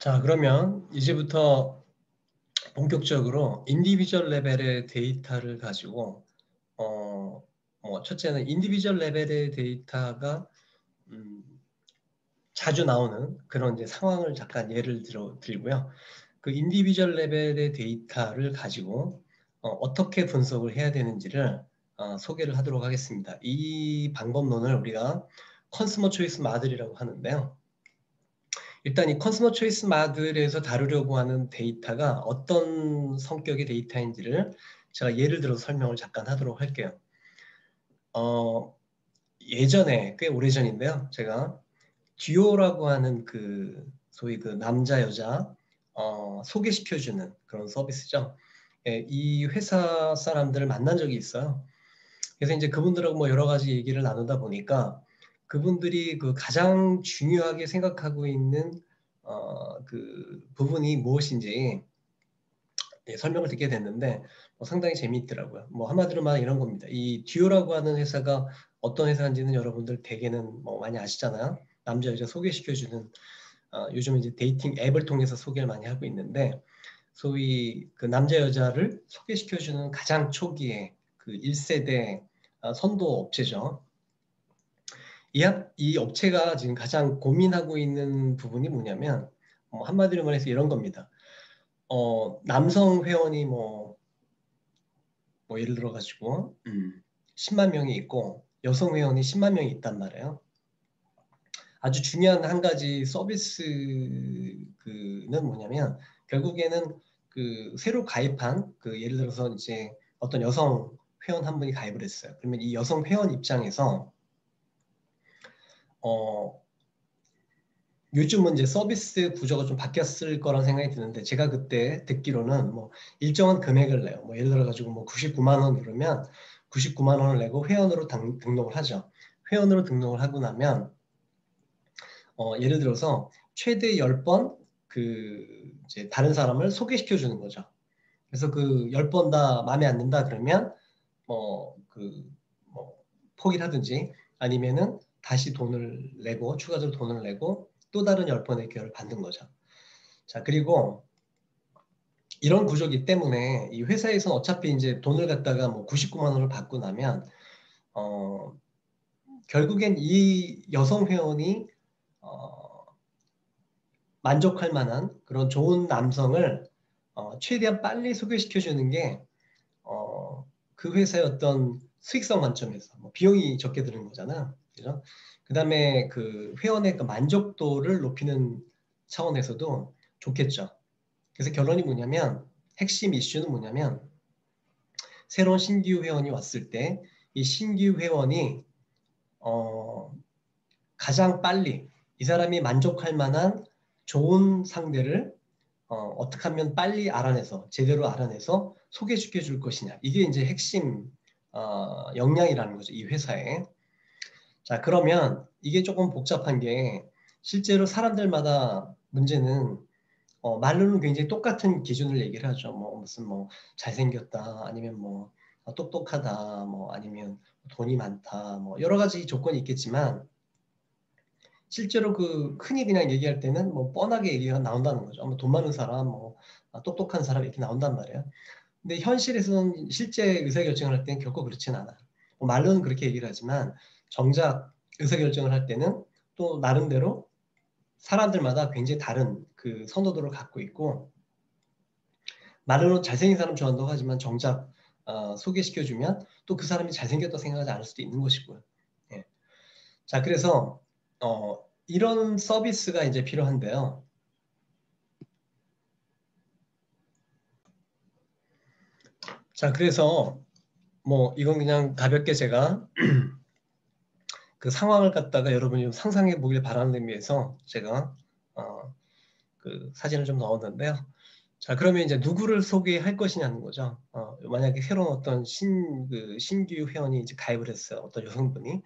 자, 그러면 이제부터 본격적으로 인디비주얼 레벨의 데이터를 가지고 첫째는 인디비주얼 레벨의 데이터가 음, 자주 나오는 그런 이제 상황을 잠깐 예를 들고요. 그 인디비주얼 레벨의 데이터를 가지고 어떻게 분석을 해야 되는지를 소개를 하도록 하겠습니다. 이 방법론을 우리가 컨슈머 초이스 마들이라고 하는데요. 일단 이 컨슈머 초이스 마들에서 다루려고 하는 데이터가 어떤 성격의 데이터인지를 제가 예를 들어 설명을 잠깐 하도록 할게요. 예전에 꽤 오래전인데요. 제가 듀오라고 하는 그 소위 그 남자 여자 소개시켜주는 그런 서비스죠. 예, 이 회사 사람들을 만난 적이 있어요. 그래서 이제 그분들하고 뭐 여러 가지 얘기를 나누다 보니까 그분들이 그 가장 중요하게 생각하고 있는 그 부분이 무엇인지 설명을 듣게 됐는데 상당히 재미있더라고요. 뭐 한마디로 말하면 이런 겁니다. 이 듀오라고 하는 회사가 어떤 회사인지는 여러분들 대개는 뭐 많이 아시잖아요. 남자 여자 소개시켜주는 요즘 이제 데이팅 앱을 통해서 소개를 많이 하고 있는데 소위 그 남자 여자를 소개시켜주는 가장 초기에 그 1세대 선도 업체죠. 이 업체가 지금 가장 고민하고 있는 부분이 뭐냐면 한마디로 말해서 이런 겁니다. 남성 회원이 뭐 예를 들어 가지고 10만 명이 있고 여성 회원이 10만 명이 있단 말이에요. 아주 중요한 한 가지 서비스는 뭐냐면 결국에는 그 새로 가입한 그 예를 들어서 이제 어떤 여성 회원 한 분이 가입을 했어요. 그러면 이 여성 회원 입장에서 어 요즘은 이제 서비스 구조가 좀 바뀌었을 거란 생각이 드는데 제가 그때 듣기로는 뭐 일정한 금액을 내요. 뭐 예를 들어 가지고 뭐 99만 원 그러면 99만 원을 내고 회원으로 등록을 하죠. 회원으로 등록을 하고 나면 예를 들어서 최대 10번 그 이제 다른 사람을 소개시켜 주는 거죠. 그래서 그 10번 다 마음에 안 든다 그러면 뭐 포기를 하든지 아니면은 다시 돈을 내고 추가적으로 돈을 내고 또 다른 10번의 기회를 받는 거죠. 자, 그리고 이런 구조기 때문에 이 회사에서는 어차피 이제 돈을 갖다가 뭐 99만 원을 받고 나면 어, 결국엔 이 여성 회원이 어, 만족할 만한 그런 좋은 남성을 최대한 빨리 소개시켜 주는 게 그 회사의 어떤 수익성 관점에서 뭐 비용이 적게 드는 거잖아. 그죠? 그다음에 그 회원의 그 만족도를 높이는 차원에서도 좋겠죠. 그래서 결론이 뭐냐면 핵심 이슈는 뭐냐면 새로운 신규 회원이 왔을 때 이 신규 회원이 어, 가장 빨리 이 사람이 만족할 만한 좋은 상대를 어떻게 하면 빨리 알아내서 제대로 알아내서 소개시켜 줄 것이냐 이게 이제 핵심 역량이라는 거죠 이 회사에. 자, 그러면 이게 조금 복잡한 게 실제로 사람들마다 문제는 말로는 굉장히 똑같은 기준을 얘기를 하죠. 뭐 무슨 뭐 잘생겼다 아니면 뭐 똑똑하다 뭐 아니면 돈이 많다 뭐 여러 가지 조건이 있겠지만 실제로 그 흔히 그냥 얘기할 때는 뭐 뻔하게 얘기가 나온다는 거죠. 뭐 돈 많은 사람, 뭐 똑똑한 사람 이렇게 나온단 말이에요. 근데 현실에서는 실제 의사결정을 할 때는 결코 그렇진 않아요. 뭐 말로는 그렇게 얘기를 하지만 정작 의사결정을 할 때는 또 나름대로 사람들마다 굉장히 다른 그 선호도를 갖고 있고 말로는 잘생긴 사람 좋아한다고 하지만 정작 소개시켜주면 또 그 사람이 잘생겼다고 생각하지 않을 수도 있는 것이고요. 예. 자, 그래서 이런 서비스가 이제 필요한데요. 자, 그래서 뭐 이건 그냥 가볍게 제가 그 상황을 갖다가 여러분이 좀 상상해 보길 바라는 의미에서 제가 그 사진을 좀 넣었는데요. 자, 그러면 이제 누구를 소개할 것이냐는 거죠. 만약에 새로운 어떤 신규 회원이 이제 가입을 했어요. 어떤 여성분이.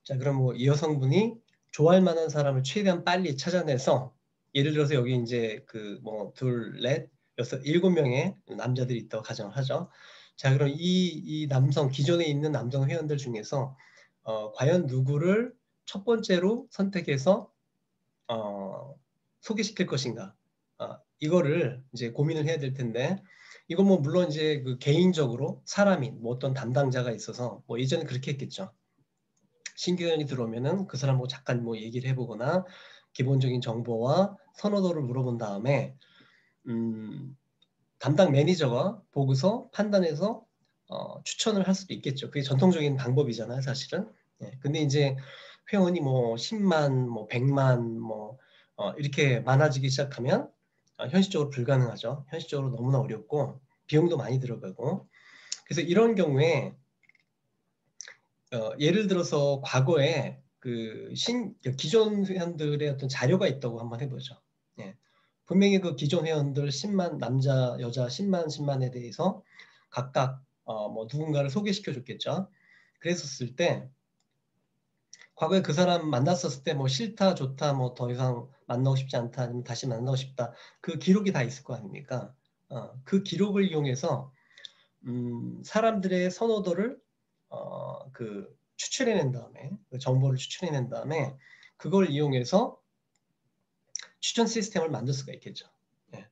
자, 그럼 뭐 이 여성분이 좋아할 만한 사람을 최대한 빨리 찾아내서 예를 들어서 여기 이제 그 뭐 둘, 넷, 여섯, 7명의 남자들이 있다고 가정을 하죠. 자, 그럼 이 남성, 기존에 있는 남성 회원들 중에서 과연 누구를 첫 번째로 선택해서 소개시킬 것인가? 이거를 이제 고민을 해야 될 텐데, 이건 뭐 물론 이제 그 개인적으로 사람이 뭐 어떤 담당자가 있어서 뭐 예전에 그렇게 했겠죠. 신규 회원이 들어오면은 그 사람하고 잠깐 뭐 얘기를 해보거나 기본적인 정보와 선호도를 물어본 다음에 담당 매니저가 보고서 판단해서 추천을 할 수도 있겠죠. 그게 전통적인 방법이잖아요, 사실은. 예, 근데 이제 회원이 뭐 10만, 뭐 100만, 뭐 이렇게 많아지기 시작하면 현실적으로 불가능하죠. 현실적으로 너무나 어렵고 비용도 많이 들어가고. 그래서 이런 경우에 예를 들어서 과거에 기존 회원들의 어떤 자료가 있다고 한번 해보죠. 예. 분명히 그 기존 회원들 10만 남자 여자 10만에 대해서 각각 뭐 누군가를 소개시켜 줬겠죠. 그랬었을 때 과거에 그 사람 만났었을 때 뭐 싫다 좋다 뭐 더 이상 만나고 싶지 않다 아니면 다시 만나고 싶다 그 기록이 다 있을 거 아닙니까? 그 기록을 이용해서 사람들의 선호도를 추출해낸 다음에 그 정보를 추출해낸 다음에 그걸 이용해서 추천 시스템을 만들 수가 있겠죠. 예.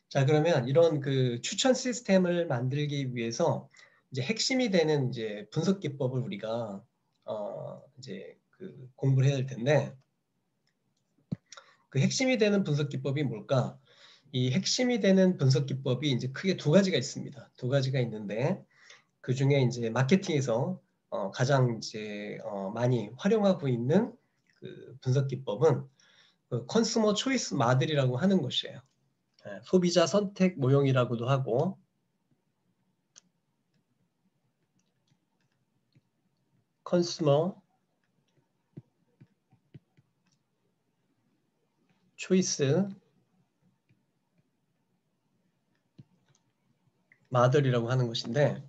자, 그러면 이런 그 추천 시스템을 만들기 위해서 이제 핵심이 되는 이제 분석 기법을 우리가 이제 그 공부를 해야 될 텐데, 그 핵심이 되는 분석 기법이 뭘까? 이 핵심이 되는 분석 기법이 이제 크게 두 가지가 있습니다. 두 가지가 있는데 그 중에 이제 마케팅에서 가장 이제 많이 활용하고 있는 그 분석 기법은 그 컨슈머 초이스 마들이라고 하는 것이에요. 예, 소비자 선택 모형이라고도 하고 컨슈머 초이스 마들이라고 하는 것인데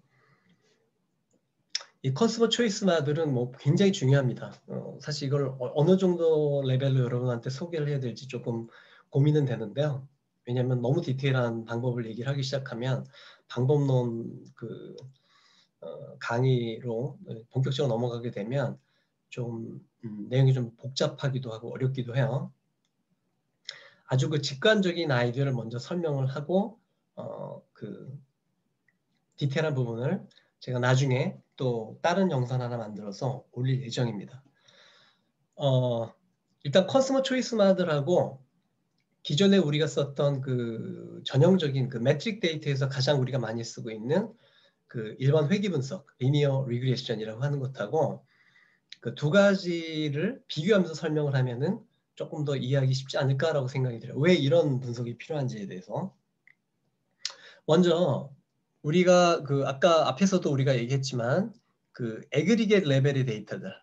이 컨슈머 초이스 마들은 뭐 굉장히 중요합니다. 사실 이걸 어느 정도 레벨로 여러분한테 소개를 해야 될지 조금 고민은 되는데요. 왜냐하면 너무 디테일한 방법을 얘기를 하기 시작하면 방법론 강의로 본격적으로 넘어가게 되면 좀 내용이 좀 복잡하기도 하고 어렵기도 해요. 아주 그 직관적인 아이디어를 먼저 설명을 하고 그 디테일한 부분을 제가 나중에 또 다른 영상 하나 만들어서 올릴 예정입니다. 일단 컨슈머 초이스 마들하고 기존에 우리가 썼던 그 전형적인 그 매트릭 데이터에서 가장 우리가 많이 쓰고 있는 그 일반 회귀 분석, 리니어 리그레션이라고 하는 것하고 그 두 가지를 비교하면서 설명을 하면은 조금 더 이해하기 쉽지 않을까라고 생각이 들어요. 왜 이런 분석이 필요한지에 대해서. 먼저 우리가 그 아까 앞에서도 우리가 얘기했지만 그 애그리게이트 레벨의 데이터들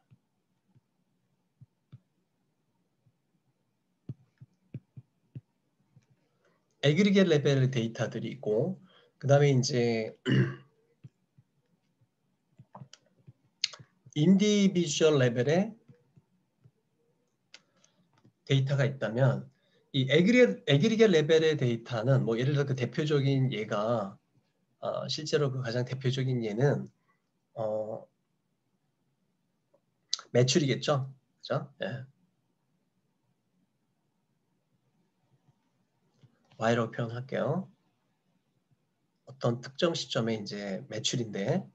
애그리게이트 레벨의 데이터들이 있고 그 다음에 이제 인디비주얼 레벨의 데이터가 있다면 이 애그리게이트 레벨의 데이터는 뭐 예를 들어 그 대표적인 예가 실제로 그 가장 대표적인 예는 매출이겠죠. 그죠? 예. Y라고 표현할게요. 어떤 특정 시점에 이제 매출인데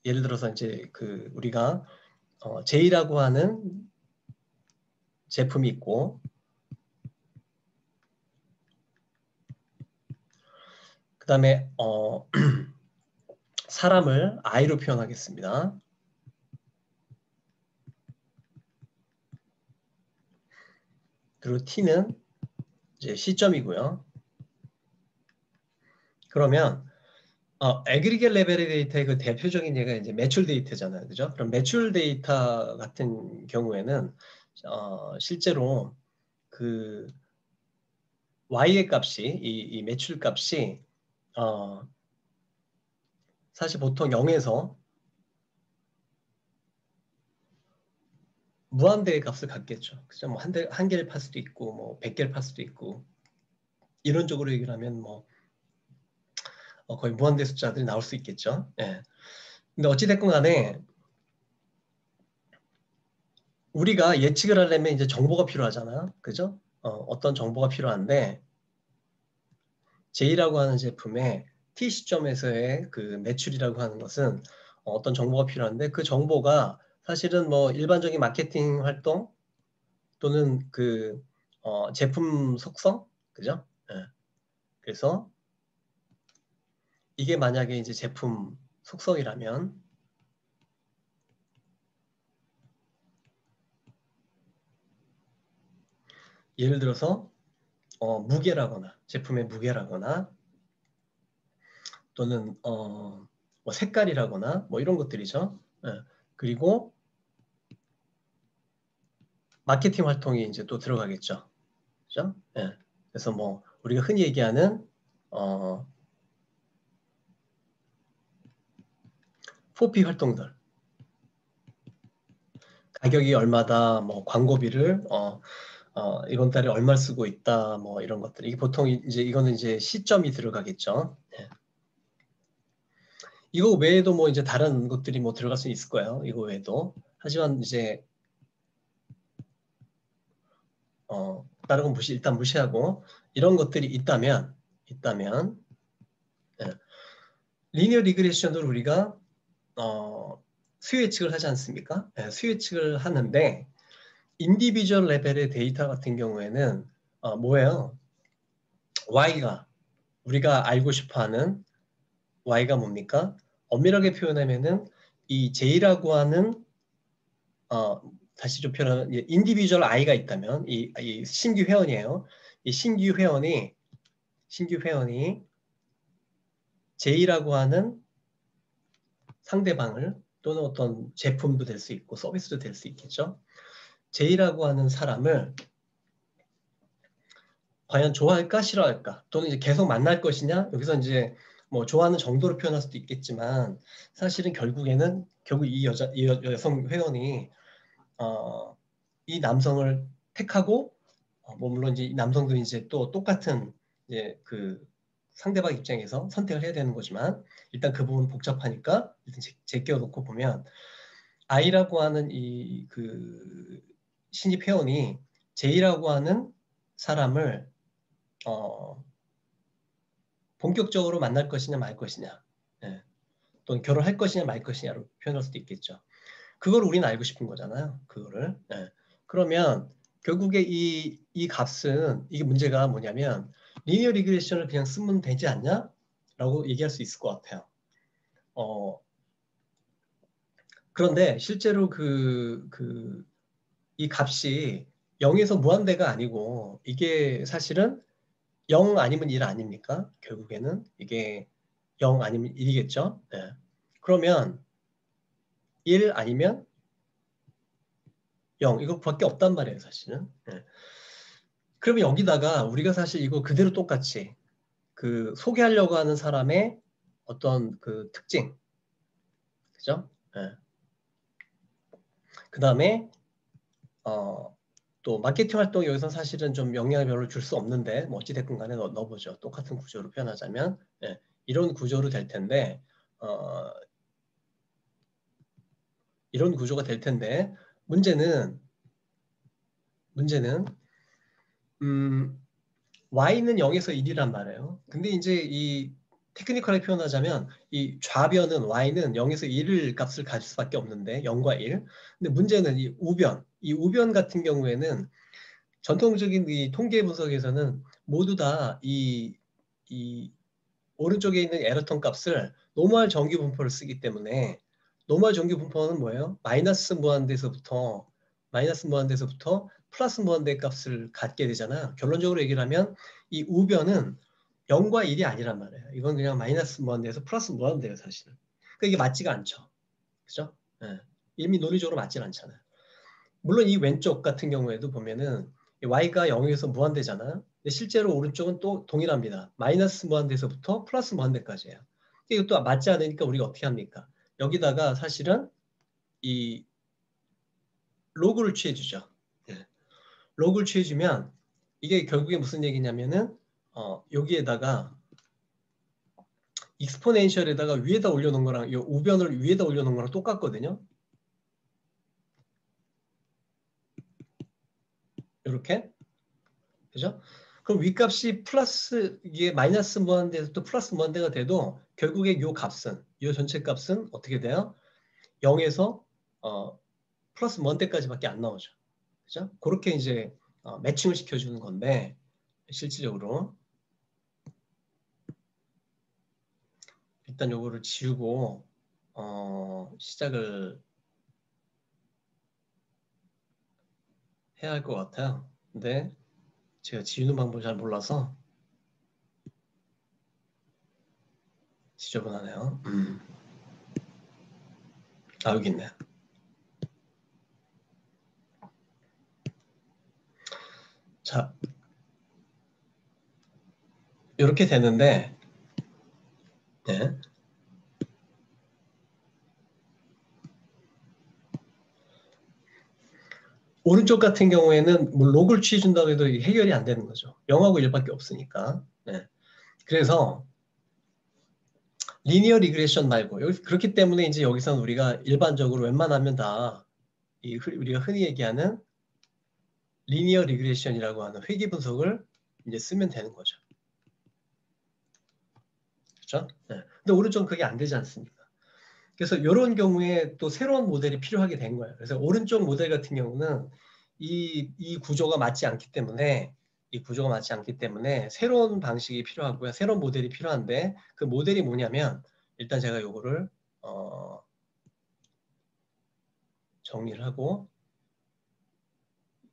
예를 들어서 이제 그 우리가 J라고 하는 제품이 있고 그 다음에 사람을 I로 표현하겠습니다. 그리고 T는 이제 시점이고요. 그러면 애그리게이트 레벨의 데이터의 그 대표적인 예가 이제 매출 데이터잖아요, 그죠? 그럼 매출 데이터 같은 경우에는 실제로 그 Y의 값이 이 매출 값이 사실 보통 0에서 무한대의 값을 갖겠죠. 그죠? 뭐 한 개를 팔 수도 있고, 뭐 100개를 팔 수도 있고, 이론적으로 얘기를 하면 뭐 거의 무한대 숫자들이 나올 수 있겠죠. 예. 근데 어찌됐건 간에 우리가 예측을 하려면 이제 정보가 필요하잖아요. 그죠? 어떤 정보가 필요한데 J라고 하는 제품의 T 시점에서의 그 매출이라고 하는 것은 어떤 정보가 필요한데 그 정보가 사실은 뭐 일반적인 마케팅 활동 또는 그 제품 속성, 그죠? 예. 그래서 이게 만약에 이제 제품 속성이라면 예를 들어서 무게라거나 제품의 무게라거나 또는 뭐 색깔이라거나 뭐 이런 것들이죠. 예. 그리고 마케팅 활동이 이제 또 들어가겠죠. 그죠? 예. 그래서 뭐 우리가 흔히 얘기하는 4P 활동들 가격이 얼마다 뭐 광고비를 이번 달에 얼마 쓰고 있다 뭐 이런 것들 이게 보통 이제 이거는 이제 시점이 들어가겠죠. 예. 이거 외에도 뭐 이제 다른 것들이 뭐 들어갈 수 있을 거예요. 이거 외에도 하지만 이제 다른 건 일단 무시하고 이런 것들이 있다면 예. 리니어 리그레션으로 우리가 수요 예측을 하지 않습니까? 예, 수요 예측을 하는데 인디비주얼 레벨의 데이터 같은 경우에는 뭐예요? Y가 우리가 알고 싶어하는 Y가 뭡니까? 엄밀하게 표현하면은 이 J라고 하는 다시 좀 표현하면 인디비주얼 I가 있다면 이 신규 회원이에요. 이 신규 회원이 J라고 하는 상대방을 또는 어떤 제품도 될 수 있고 서비스도 될 수 있겠죠. J라고 하는 사람을 과연 좋아할까 싫어할까 또는 이제 계속 만날 것이냐 여기서 이제 뭐 좋아하는 정도로 표현할 수도 있겠지만 사실은 결국에는 결국 이 여성 회원이 이 남성을 택하고 뭐 물론 이제 이 남성도 이제 또 똑같은 이제 그 상대방 입장에서 선택을 해야 되는 거지만 일단 그 부분 복잡하니까 일단 제껴 놓고 보면 I라고 하는 이 그 신입 회원이 J라고 하는 사람을 본격적으로 만날 것이냐 말 것이냐 예. 또는 결혼할 것이냐 말 것이냐로 표현할 수도 있겠죠. 그걸 우리는 알고 싶은 거잖아요. 그거를. 예. 그러면 결국에 이 값은 이게 문제가 뭐냐면 리니어 리그레션을 그냥 쓰면 되지 않냐? 라고 얘기할 수 있을 것 같아요. 그런데 실제로 이 값이 0에서 무한대가 아니고 이게 사실은 0 아니면 1 아닙니까? 결국에는 이게 0 아니면 1이겠죠? 예. 그러면 1 아니면 0 이거밖에 없단 말이에요, 사실은. 예. 그러면 여기다가 우리가 사실 이거 그대로 똑같이 그 소개하려고 하는 사람의 어떤 그 특징, 그죠? 예. 그 다음에 또 마케팅 활동 여기서 사실은 좀 영향을 별로 줄 수 없는데 뭐 어찌됐건 간에 넣어보죠. 똑같은 구조로 표현하자면 예. 이런 구조로 될 텐데 이런 구조가 될 텐데 문제는 Y는 0에서 1이란 말이에요. 근데 이제 이 테크니컬하게 표현하자면 이 좌변은 Y는 0에서 1을 값을 가질 수밖에 없는데 0과 1. 근데 문제는 이 우변 같은 경우에는 전통적인 이 통계 분석에서는 모두 다 이 오른쪽에 있는 에러톤 값을 노멀 정규 분포를 쓰기 때문에 노멀 정규 분포는 뭐예요? 마이너스 무한대에서부터 플러스 무한대 값을 갖게 되잖아요. 결론적으로 얘기를 하면 이 우변은 0과 1이 아니란 말이에요. 이건 그냥 마이너스 무한대에서 플러스 무한대예요, 사실은. 그러니까 이게 맞지가 않죠. 그죠? 예. 이미 논리적으로 맞질 않잖아요. 물론 이 왼쪽 같은 경우에도 보면은 y가 0에서 무한대잖아요. 근데 실제로 오른쪽은 또 동일합니다. 마이너스 무한대에서부터 플러스 무한대까지예요. 이것도 맞지 않으니까 우리가 어떻게 합니까? 여기다가 사실은 이 로그를 취해주죠. 예. 로그를 취해주면 이게 결국에 무슨 얘기냐면은 여기에다가 익스포넨셜에다가 위에다 올려놓은 거랑 이 우변을 위에다 올려놓은 거랑 똑같거든요. 이렇게 그죠? 그럼 윗값이 플러스 이게 마이너스 무한대에서 또 플러스 무한대가 돼도 결국에 요 값은 요 전체 값은 어떻게 돼요? 0에서 플러스 무한대까지밖에 안 나오죠. 그죠? 그렇게 이제 매칭을 시켜주는 건데 실질적으로 일단 요거를 지우고 시작을 해야 할 것 같아요. 근데 제가 지우는 방법을 잘 몰라서 지저분하네요. 아, 여기 있네. 자, 이렇게 되는데 네. 오른쪽 같은 경우에는 뭐 로그를 취해준다고 해도 해결이 안 되는 거죠. 0하고 1밖에 없으니까. 네. 그래서 리니어 리그레션 말고 그렇기 때문에 이제 여기서는 우리가 일반적으로 웬만하면 다 우리가 흔히 얘기하는 리니어 리그레션이라고 하는 회귀 분석을 이제 쓰면 되는 거죠. 그렇죠? 네. 근데 오른쪽은 그게 안 되지 않습니까? 그래서 이런 경우에 또 새로운 모델이 필요하게 된 거예요. 그래서 오른쪽 모델 같은 경우는 이 구조가 맞지 않기 때문에 새로운 방식이 필요하고요. 새로운 모델이 필요한데 그 모델이 뭐냐면 일단 제가 요거를 정리를 하고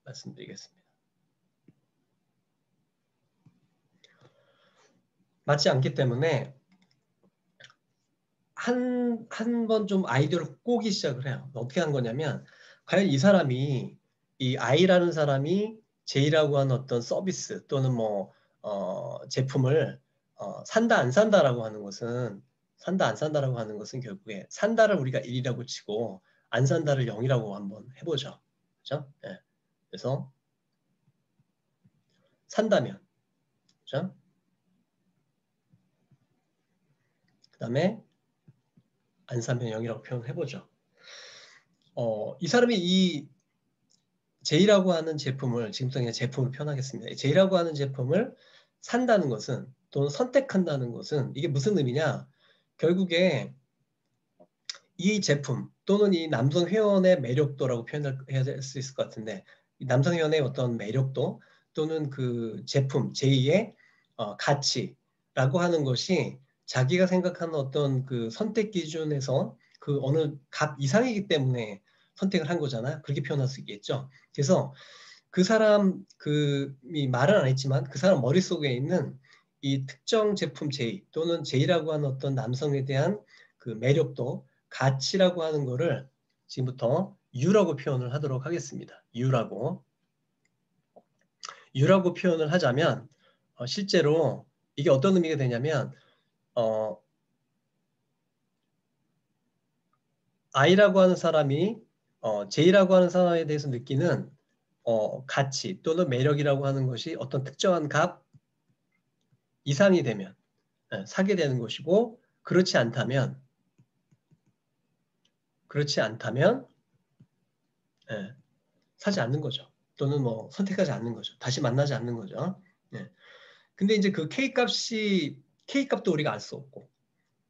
말씀드리겠습니다. 맞지 않기 때문에 한 번 좀 아이디어를 꼬기 시작을 해요. 어떻게 한 거냐면 과연 이 사람이 이 I라는 사람이 J라고 하는 어떤 서비스 또는 뭐 제품을 산다 안 산다라고 하는 것은 산다 안 산다라고 하는 것은 결국에 산다를 우리가 1이라고 치고 안 산다를 0이라고 한번 해보죠. 그렇죠? 네. 그래서 산다면 그렇죠? 그 다음에 안 사면 0이라고 표현해보죠. 이 사람이 이 J라고 하는 제품을 지금부터 그냥 제품을 표현하겠습니다. J라고 하는 제품을 산다는 것은 또는 선택한다는 것은 이게 무슨 의미냐? 결국에 이 제품 또는 이 남성 회원의 매력도라고 표현해야 수 있을 것 같은데 이 남성 회원의 어떤 매력도 또는 그 제품 J의 가치라고 하는 것이 자기가 생각하는 어떤 그 선택 기준에서 그 어느 값 이상이기 때문에 선택을 한 거잖아요. 그렇게 표현할 수 있겠죠. 그래서 그 사람 이 말은 안 했지만 그 사람 머릿속에 있는 이 특정 제품 J 또는 J라고 하는 어떤 남성에 대한 그 매력도 가치라고 하는 거를 지금부터 U라고 표현을 하도록 하겠습니다. U라고 표현을 하자면 실제로 이게 어떤 의미가 되냐면 I라고 하는 사람이 J라고 하는 사람에 대해서 느끼는 가치 또는 매력이라고 하는 것이 어떤 특정한 값 이상이 되면 사게 되는 것이고 그렇지 않다면 사지 않는 거죠. 또는 뭐 선택하지 않는 거죠. 다시 만나지 않는 거죠. 근데 이제 그 K값도 우리가 알 수 없고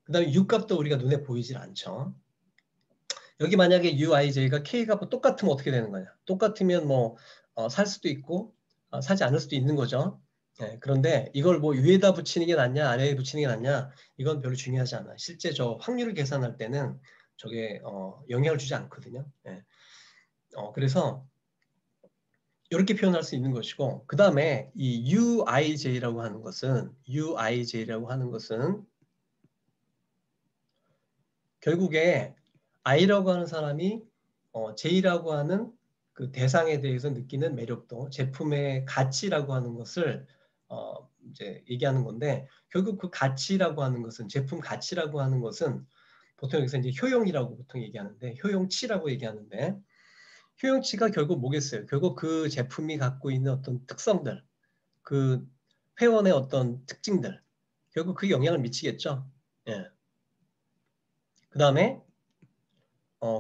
그다음에 U값도 우리가 눈에 보이질 않죠. 여기 만약에 UIJ가 K값과 똑같으면 어떻게 되는 거냐? 똑같으면 뭐 살 수도 있고 사지 않을 수도 있는 거죠. 그런데 이걸 뭐 위에다 붙이는 게 낫냐 아래에 붙이는 게 낫냐 이건 별로 중요하지 않아요. 실제 저 확률을 계산할 때는 저게 영향을 주지 않거든요. 그래서 이렇게 표현할 수 있는 것이고 그 다음에 이 UIJ라고 하는 것은 결국에 I라고 하는 사람이 J라고 하는 그 대상에 대해서 느끼는 매력도 제품의 가치라고 하는 것을 이제 얘기하는 건데 결국 그 가치라고 하는 것은 제품 가치라고 하는 것은 보통 여기서 이제 효용이라고 보통 얘기하는데 효용치라고 얘기하는데 효용치가 결국 뭐겠어요? 결국 그 제품이 갖고 있는 어떤 특성들, 그 회원의 어떤 특징들, 결국 그게 영향을 미치겠죠. 예. 그 다음에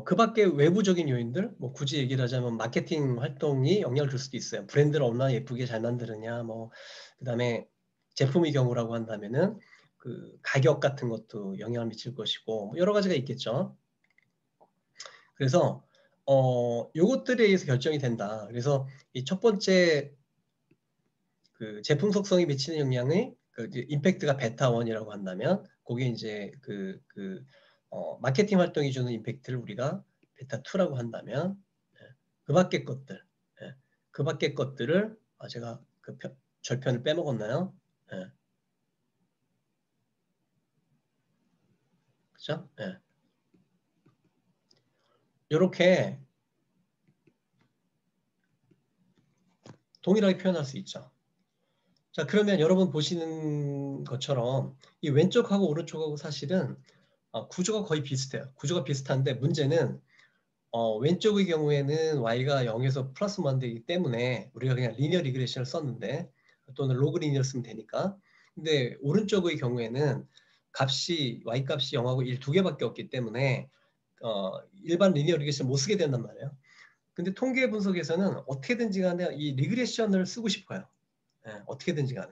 그 밖에 외부적인 요인들, 뭐 굳이 얘기를 하자면 마케팅 활동이 영향을 줄 수도 있어요. 브랜드를 얼마나 예쁘게 잘 만드느냐, 뭐 그다음에 제품의 경우라고 한다면은 그 가격 같은 것도 영향을 미칠 것이고 뭐 여러 가지가 있겠죠. 그래서 요것들에 의해서 결정이 된다. 그래서 이 첫 번째 그 제품 속성이 미치는 영향의 그 임팩트가 베타 1이라고 한다면 그게 이제 마케팅 활동이 주는 임팩트를 우리가 베타 2라고 한다면 그 밖의 것들 그 밖의 것들을 제가 절편을 빼먹었나요? 예. 그죠? 예. 이렇게 동일하게 표현할 수 있죠. 자, 그러면 여러분 보시는 것처럼 이 왼쪽하고 오른쪽하고 사실은 구조가 거의 비슷해요. 구조가 비슷한데 문제는 왼쪽의 경우에는 y가 0에서 플러스 1 되기 때문에 우리가 그냥 리니어 리그레션을 썼는데 또는 로그 리니어를 쓰면 되니까. 근데 오른쪽의 경우에는 y 값이 0하고 1 두 개밖에 없기 때문에 일반 리니어 리그레션 못 쓰게 된단 말이에요. 근데 통계 분석에서는 어떻게든지 간에 이 리그레션을 쓰고 싶어요. 어떻게든지 간에.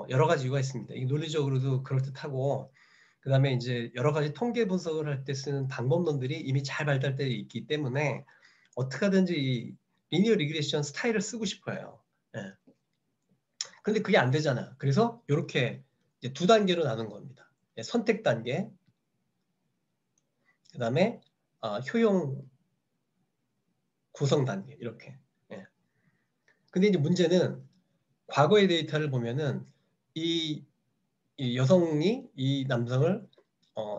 여러 가지 이유가 있습니다. 이 논리적으로도 그럴듯하고 그다음에 이제 여러 가지 통계 분석을 할 때 쓰는 방법론들이 이미 잘 발달되어 있기 때문에 어떻게 하든지 이 리니어 리그레션 스타일을 쓰고 싶어요. 예. 근데 그게 안 되잖아. 그래서 이렇게 이제 두 단계로 나눈 겁니다. 선택 단계, 그다음에 효용 구성 단계 이렇게. 예. 근데 이제 문제는 과거의 데이터를 보면은 이 여성이 이 남성을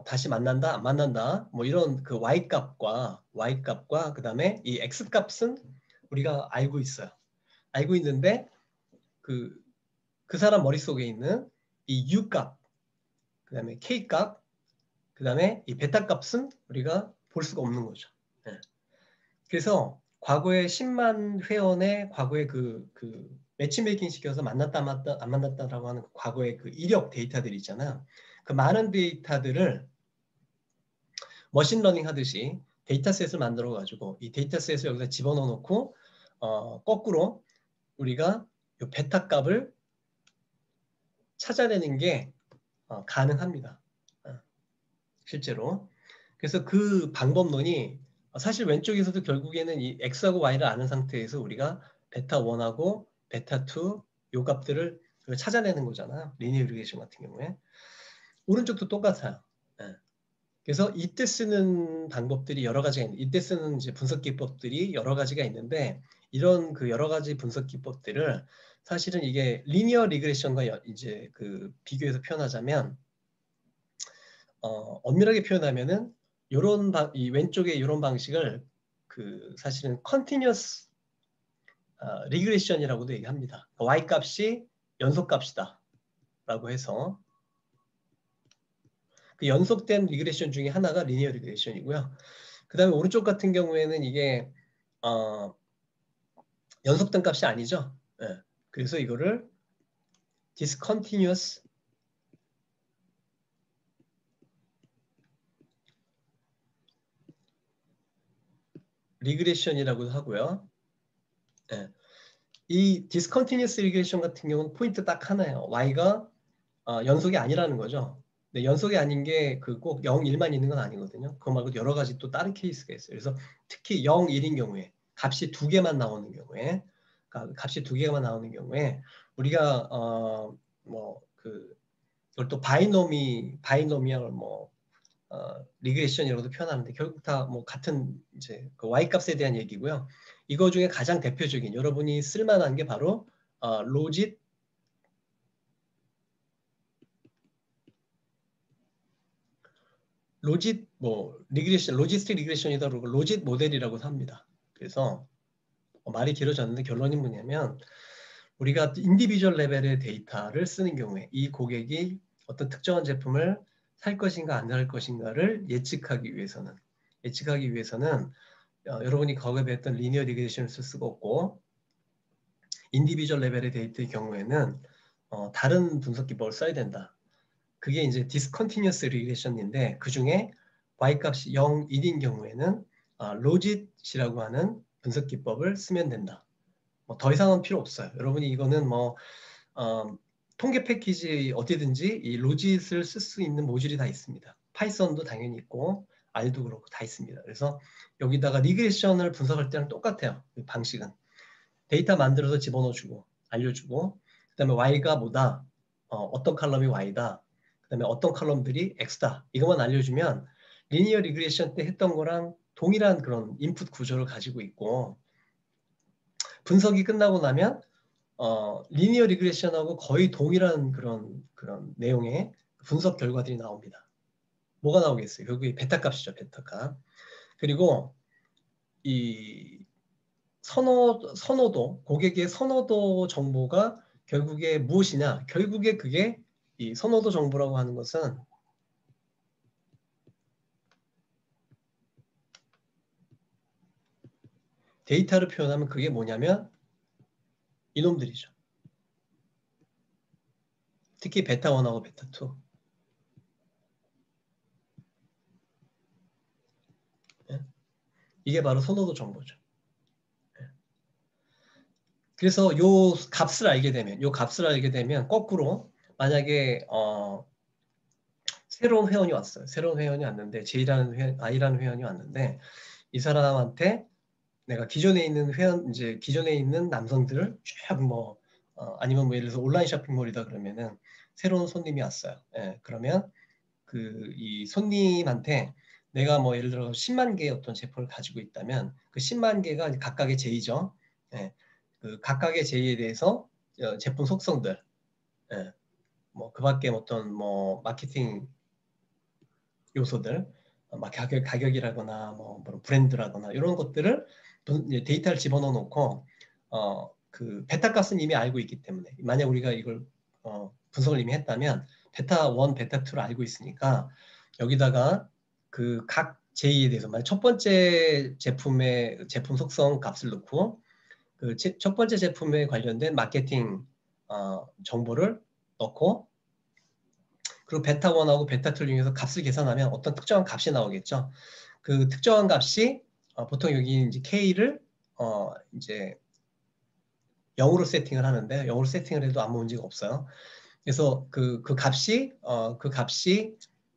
다시 만난다 안 만난다 뭐 이런 그 y 값과 그다음에 이 x 값은 우리가 알고 있어요. 알고 있는데 그 사람 머릿속에 있는 이 u 값 그다음에 k 값 그다음에 이 베타 값은 우리가 볼 수가 없는 거죠. 네. 그래서 과거에 10만 회원의 과거의 그 매치메이킹 시켜서 만났다 안 만났다라고 하는 과거의 그 이력 데이터들이 있잖아요. 그 많은 데이터들을 머신러닝 하듯이 데이터셋을 만들어 가지고 이 데이터셋을 여기다 집어넣어 놓고 거꾸로 우리가 이 베타 값을 찾아내는 게 가능합니다. 실제로. 그래서 그 방법론이 사실 왼쪽에서도 결국에는 이 x하고 y를 아는 상태에서 우리가 베타 1하고 베타 2 요 값들을 찾아내는 거잖아요. 리니어 리그레이션 같은 경우에. 오른쪽도 똑같아요. 예. 그래서 이때 쓰는 방법들이 여러 가지가 있는데 이때 쓰는 이제 분석 기법들이 여러 가지가 있는데 이런 그 여러 가지 분석 기법들을 사실은 이게 리니어 리그레션과 이제 그 비교해서 표현하자면 엄밀하게 표현하면은 이 왼쪽에 이런 방식을 그 사실은 컨티뉴어스 리그레션이라고도 얘기합니다. y 값이 연속 값이다라고 해서 그 연속된 리그레션 중에 하나가 리니어 리그레션이고요. 그 다음에 오른쪽 같은 경우에는 이게 연속된 값이 아니죠. 예. 그래서 이거를 discontinuous 리그레션이라고도 하고요. 예. 이 discontinuous regression 같은 경우는 포인트 딱 하나예요. y가 연속이 아니라는 거죠. 근데 연속이 아닌 게 그 꼭 0, 1만 있는 건 아니거든요. 그거 말고 여러 가지 또 다른 케이스가 있어요. 그래서 특히 0, 1인 경우에 값이 두 개만 나오는 경우에 값이 두 개만 나오는 경우에 우리가 그걸 또 바이노미얼 리그레션이라고도 표현하는데 결국 다 뭐 같은 이제 그 y 값에 대한 얘기고요. 이거 중에 가장 대표적인 여러분이 쓸만한 게 바로 로짓 리그레션, 로지스틱 리그레션이다 그러고 로짓 모델이라고 합니다. 그래서 말이 길어졌는데 결론이 뭐냐면 우리가 인디비주얼 레벨의 데이터를 쓰는 경우에 이 고객이 어떤 특정한 제품을 살 것인가 안 살 것인가를 예측하기 위해서는 여러분이 과거에 배웠던 리니어 리그레션을 쓸 수가 없고 인디비주얼 레벨의 데이터의 경우에는 다른 분석 기법을 써야 된다. 그게 이제 디스컨티뉴어스 리그레션인데 그 중에 y값이 0, 1인 경우에는 logit이라고 하는 분석 기법을 쓰면 된다. 뭐 더 이상은 필요 없어요. 여러분이 이거는 뭐 통계 패키지 어디든지 이 logit을 쓸 수 있는 모듈이 다 있습니다. 파이썬도 당연히 있고 R도 그렇고 다 있습니다. 그래서 여기다가 리그레션을 분석할 때랑 똑같아요. 그 방식은 데이터 만들어서 집어넣어주고 알려주고 그다음에 y가 뭐다, 어떤 컬럼이 y다, 그다음에 어떤 컬럼들이 x다, 이것만 알려주면 리니어 리그레션 때 했던 거랑 동일한 그런 인풋 구조를 가지고 있고 분석이 끝나고 나면 리니어 리그레션하고 거의 동일한 그런 내용의 분석 결과들이 나옵니다. 뭐가 나오겠어요? 결국에 베타 값이죠, 베타 값. 그리고 이 선호도, 고객의 선호도 정보가 결국에 무엇이냐? 결국에 그게 이 선호도 정보라고 하는 것은 데이터를 표현하면 그게 뭐냐면 이놈들이죠. 특히 베타 1하고 베타 2. 이게 바로 선호도 정보죠. 그래서 요 값을 알게 되면 거꾸로 만약에 새로운 회원이 왔어요. 새로운 회원이 왔는데 I라는 회원이 왔는데 이 사람한테 내가 기존에 있는 회원, 이제 기존에 있는 남성들을 쭉 뭐 아니면 뭐 예를 들어서 온라인 쇼핑몰이다 그러면은 새로운 손님이 왔어요. 예, 그러면 이 손님한테 내가 뭐 예를 들어 10만 개의 어떤 제품을 가지고 있다면 그 10만 개가 각각의 제의죠. 예, 그 각각의 제의에 대해서 제품 속성들, 예, 뭐 그밖에 어떤 뭐 마케팅 요소들, 가격이라거나 뭐 브랜드라거나 이런 것들을 데이터를 집어넣어 놓고 그 베타 값은 이미 알고 있기 때문에 만약 우리가 이걸 분석을 이미 했다면 베타 1, 베타 2를 알고 있으니까 여기다가 그 각 제의에 대해서 만약 첫 번째 제품의 제품 속성 값을 넣고 그 첫 번째 제품에 관련된 마케팅 정보를 넣고 그리고 베타 1하고 베타 2 중에서 값을 계산하면 어떤 특정한 값이 나오겠죠. 그 특정한 값이 보통 여기 이제 K를 이제 0으로 세팅을 하는데 0으로 세팅을 해도 아무 문제가 없어요. 그래서 그 값이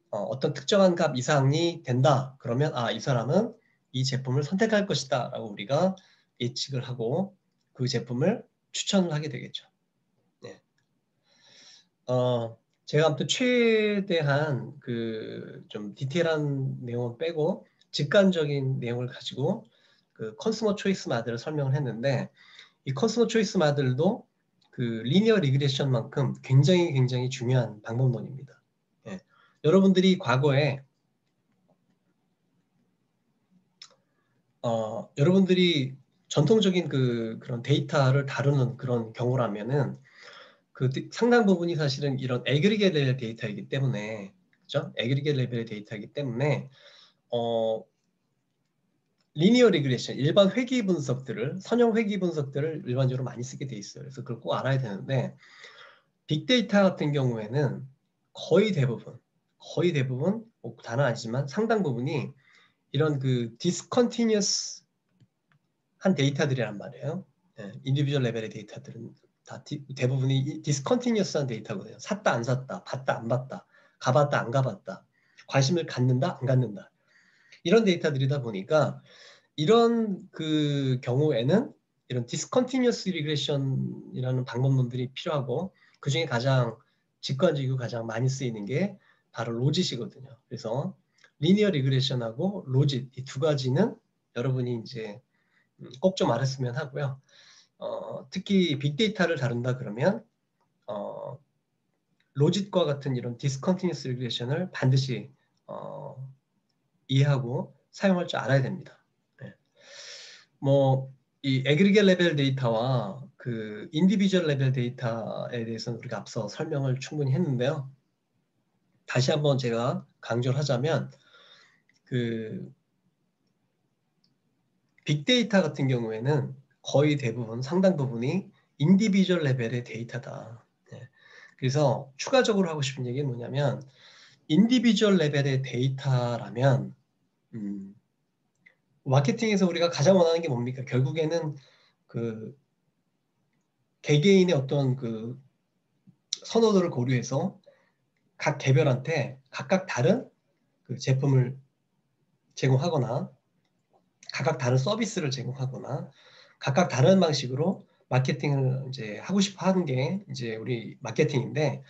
어떤 특정한 값 이상이 된다. 그러면 이 사람은 이 제품을 선택할 것이다 라고 우리가 예측을 하고 그 제품을 추천을 하게 되겠죠. 네. 제가 아무튼 최대한 그 좀 디테일한 내용은 빼고 직관적인 내용을 가지고 그 컨슈머 초이스 마드를 설명을 했는데 이 컨슈머 초이스 마드도 그 리니어 리그레션만큼 굉장히 중요한 방법론입니다. 예. 여러분들이 과거에 여러분들이 전통적인 그런 데이터를 다루는 그런 경우라면은 그 상당 부분이 사실은 이런 애그리게 레벨 데이터이기 때문에 그죠? 애그리게 레벨의 데이터이기 때문에 리니어 리그레션, 일반 회귀 분석들을 선형 회귀 분석들을 일반적으로 많이 쓰게 돼 있어요. 그래서 그걸 꼭 알아야 되는데 빅데이터 같은 경우에는 거의 대부분 뭐 다는 아니지만 상당 부분이 이런 그 디스컨티니어스 한 데이터들이란 말이에요. 인디비주얼 레벨의 데이터들은 다 대부분이 디스컨티니어스한 데이터거든요. 샀다 안 샀다, 봤다 안 봤다, 가봤다 안 가봤다, 관심을 갖는다 안 갖는다 이런 데이터들이다 보니까 이런 그 경우에는 이런 디스컨티니어스 리그레션이라는 방법론들이 필요하고 그 중에 가장 직관적이고 가장 많이 쓰이는 게 바로 로짓이거든요. 그래서 리니어 리그레션하고 로짓 이 두 가지는 여러분이 이제 꼭 좀 알았으면 하고요. 특히 빅데이터를 다룬다 그러면 로짓과 같은 이런 디스컨티니어스 리그레션을 반드시 이해하고 사용할 줄 알아야 됩니다. 네. 이 애그리게 레벨 데이터와 그 인디비주얼 레벨 데이터에 대해서는 우리가 앞서 설명을 충분히 했는데요. 다시 한번 제가 강조를 하자면 그 빅데이터 같은 경우에는 거의 대부분 상당 부분이 인디비주얼 레벨의 데이터다. 네. 그래서 추가적으로 하고 싶은 얘기는 뭐냐면 인디비주얼 레벨의 데이터라면 마케팅에서 우리가 가장 원하는 게 뭡니까? 결국에는 그 개개인의 어떤 그 선호도를 고려해서 각 개별한테 각각 다른 그 제품을 제공하거나 각각 다른 서비스를 제공하거나 각각 다른 방식으로 마케팅을 이제 하고 싶어 하는 게 이제 우리 마케팅인데,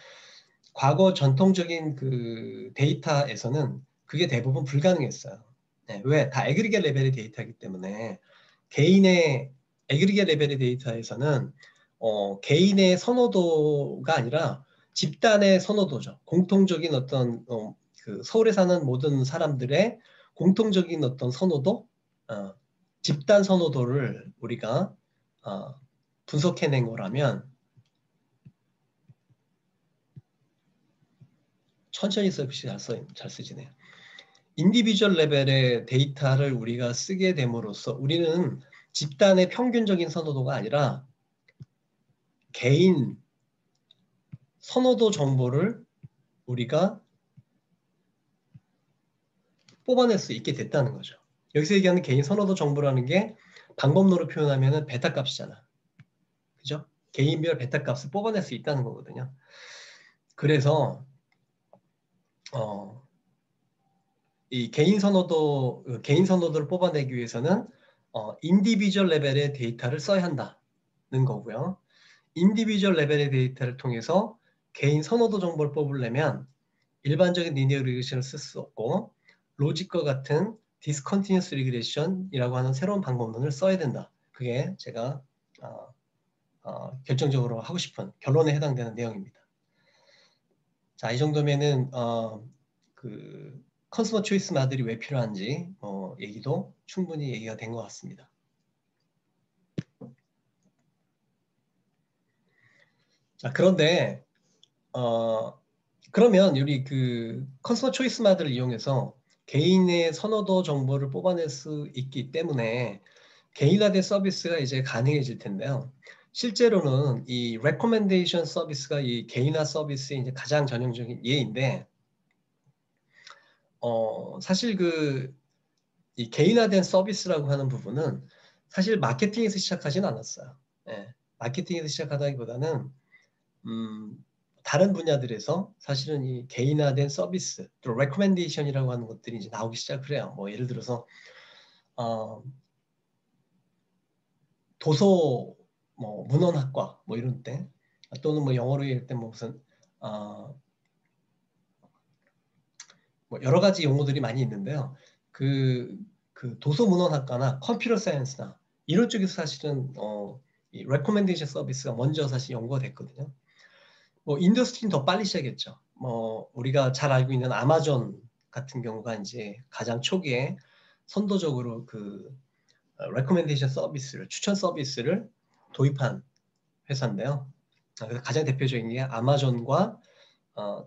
과거 전통적인 그 데이터에서는 그게 대부분 불가능했어요. 네, 왜? 다 애그리게 레벨의 데이터이기 때문에. 개인의 애그리게 레벨의 데이터에서는 개인의 선호도가 아니라 집단의 선호도죠. 공통적인 어떤 그 서울에 사는 모든 사람들의 공통적인 어떤 선호도, 집단 선호도를 우리가 분석해낸 거라면, 천천히 써봅시다. 잘 쓰지네요. 인디비주얼 레벨의 데이터를 우리가 쓰게 됨으로써 우리는 집단의 평균적인 선호도가 아니라 개인 선호도 정보를 우리가 뽑아낼 수 있게 됐다는 거죠. 여기서 얘기하는 개인 선호도 정보라는 게 방법론으로 표현하면 베타 값이잖아. 그죠? 개인별 베타 값을 뽑아낼 수 있다는 거거든요. 그래서 이 개인 선호도를 뽑아내기 위해서는 인디비주얼 레벨의 데이터를 써야 한다는 거고요. 인디비주얼 레벨의 데이터를 통해서 개인 선호도 정보를 뽑으려면 일반적인 리니어 리그레션을 쓸 수 없고 로직과 같은 디스컨티뉴스 리그레션이라고 하는 새로운 방법론을 써야 된다. 그게 제가 결정적으로 하고 싶은 결론에 해당되는 내용입니다. 자, 이 정도면은 그 컨슈머 초이스 마들이 왜 필요한지 얘기도 충분히 얘기가 된 것 같습니다. 자, 그런데 그러면 우리 그 컨슈머 초이스 마들을 이용해서 개인의 선호도 정보를 뽑아낼 수 있기 때문에 개인화된 서비스가 이제 가능해질 텐데요. 실제로는 이 레코멘데이션 서비스가 이 개인화 서비스의 이제 가장 전형적인 예인데, 사실 이 개인화된 서비스라고 하는 부분은 사실 마케팅에서 시작하지는 않았어요. 예, 마케팅에서 시작하다기보다는 다른 분야들에서 사실은 이 개인화된 서비스, 또 레코멘데이션이라고 하는 것들이 이제 나오기 시작을 해요. 뭐 예를 들어서 도서 뭐 문헌학과 뭐 이런 때, 또는 뭐 영어로 얘기할 때 뭐 무슨 뭐 여러 가지 용어들이 많이 있는데요. 그 도서 문헌학과나 컴퓨터 사이언스나 이런 쪽에서 사실은 이 레코멘데이션 서비스가 먼저 사실 연구가 됐거든요. 뭐 인더스트리는 더 빨리 시작했죠. 뭐 우리가 잘 알고 있는 아마존 같은 경우가 이제 가장 초기에 선도적으로 그 레코멘데이션 서비스를, 추천 서비스를 도입한 회사인데요. 그래서 가장 대표적인 게 아마존과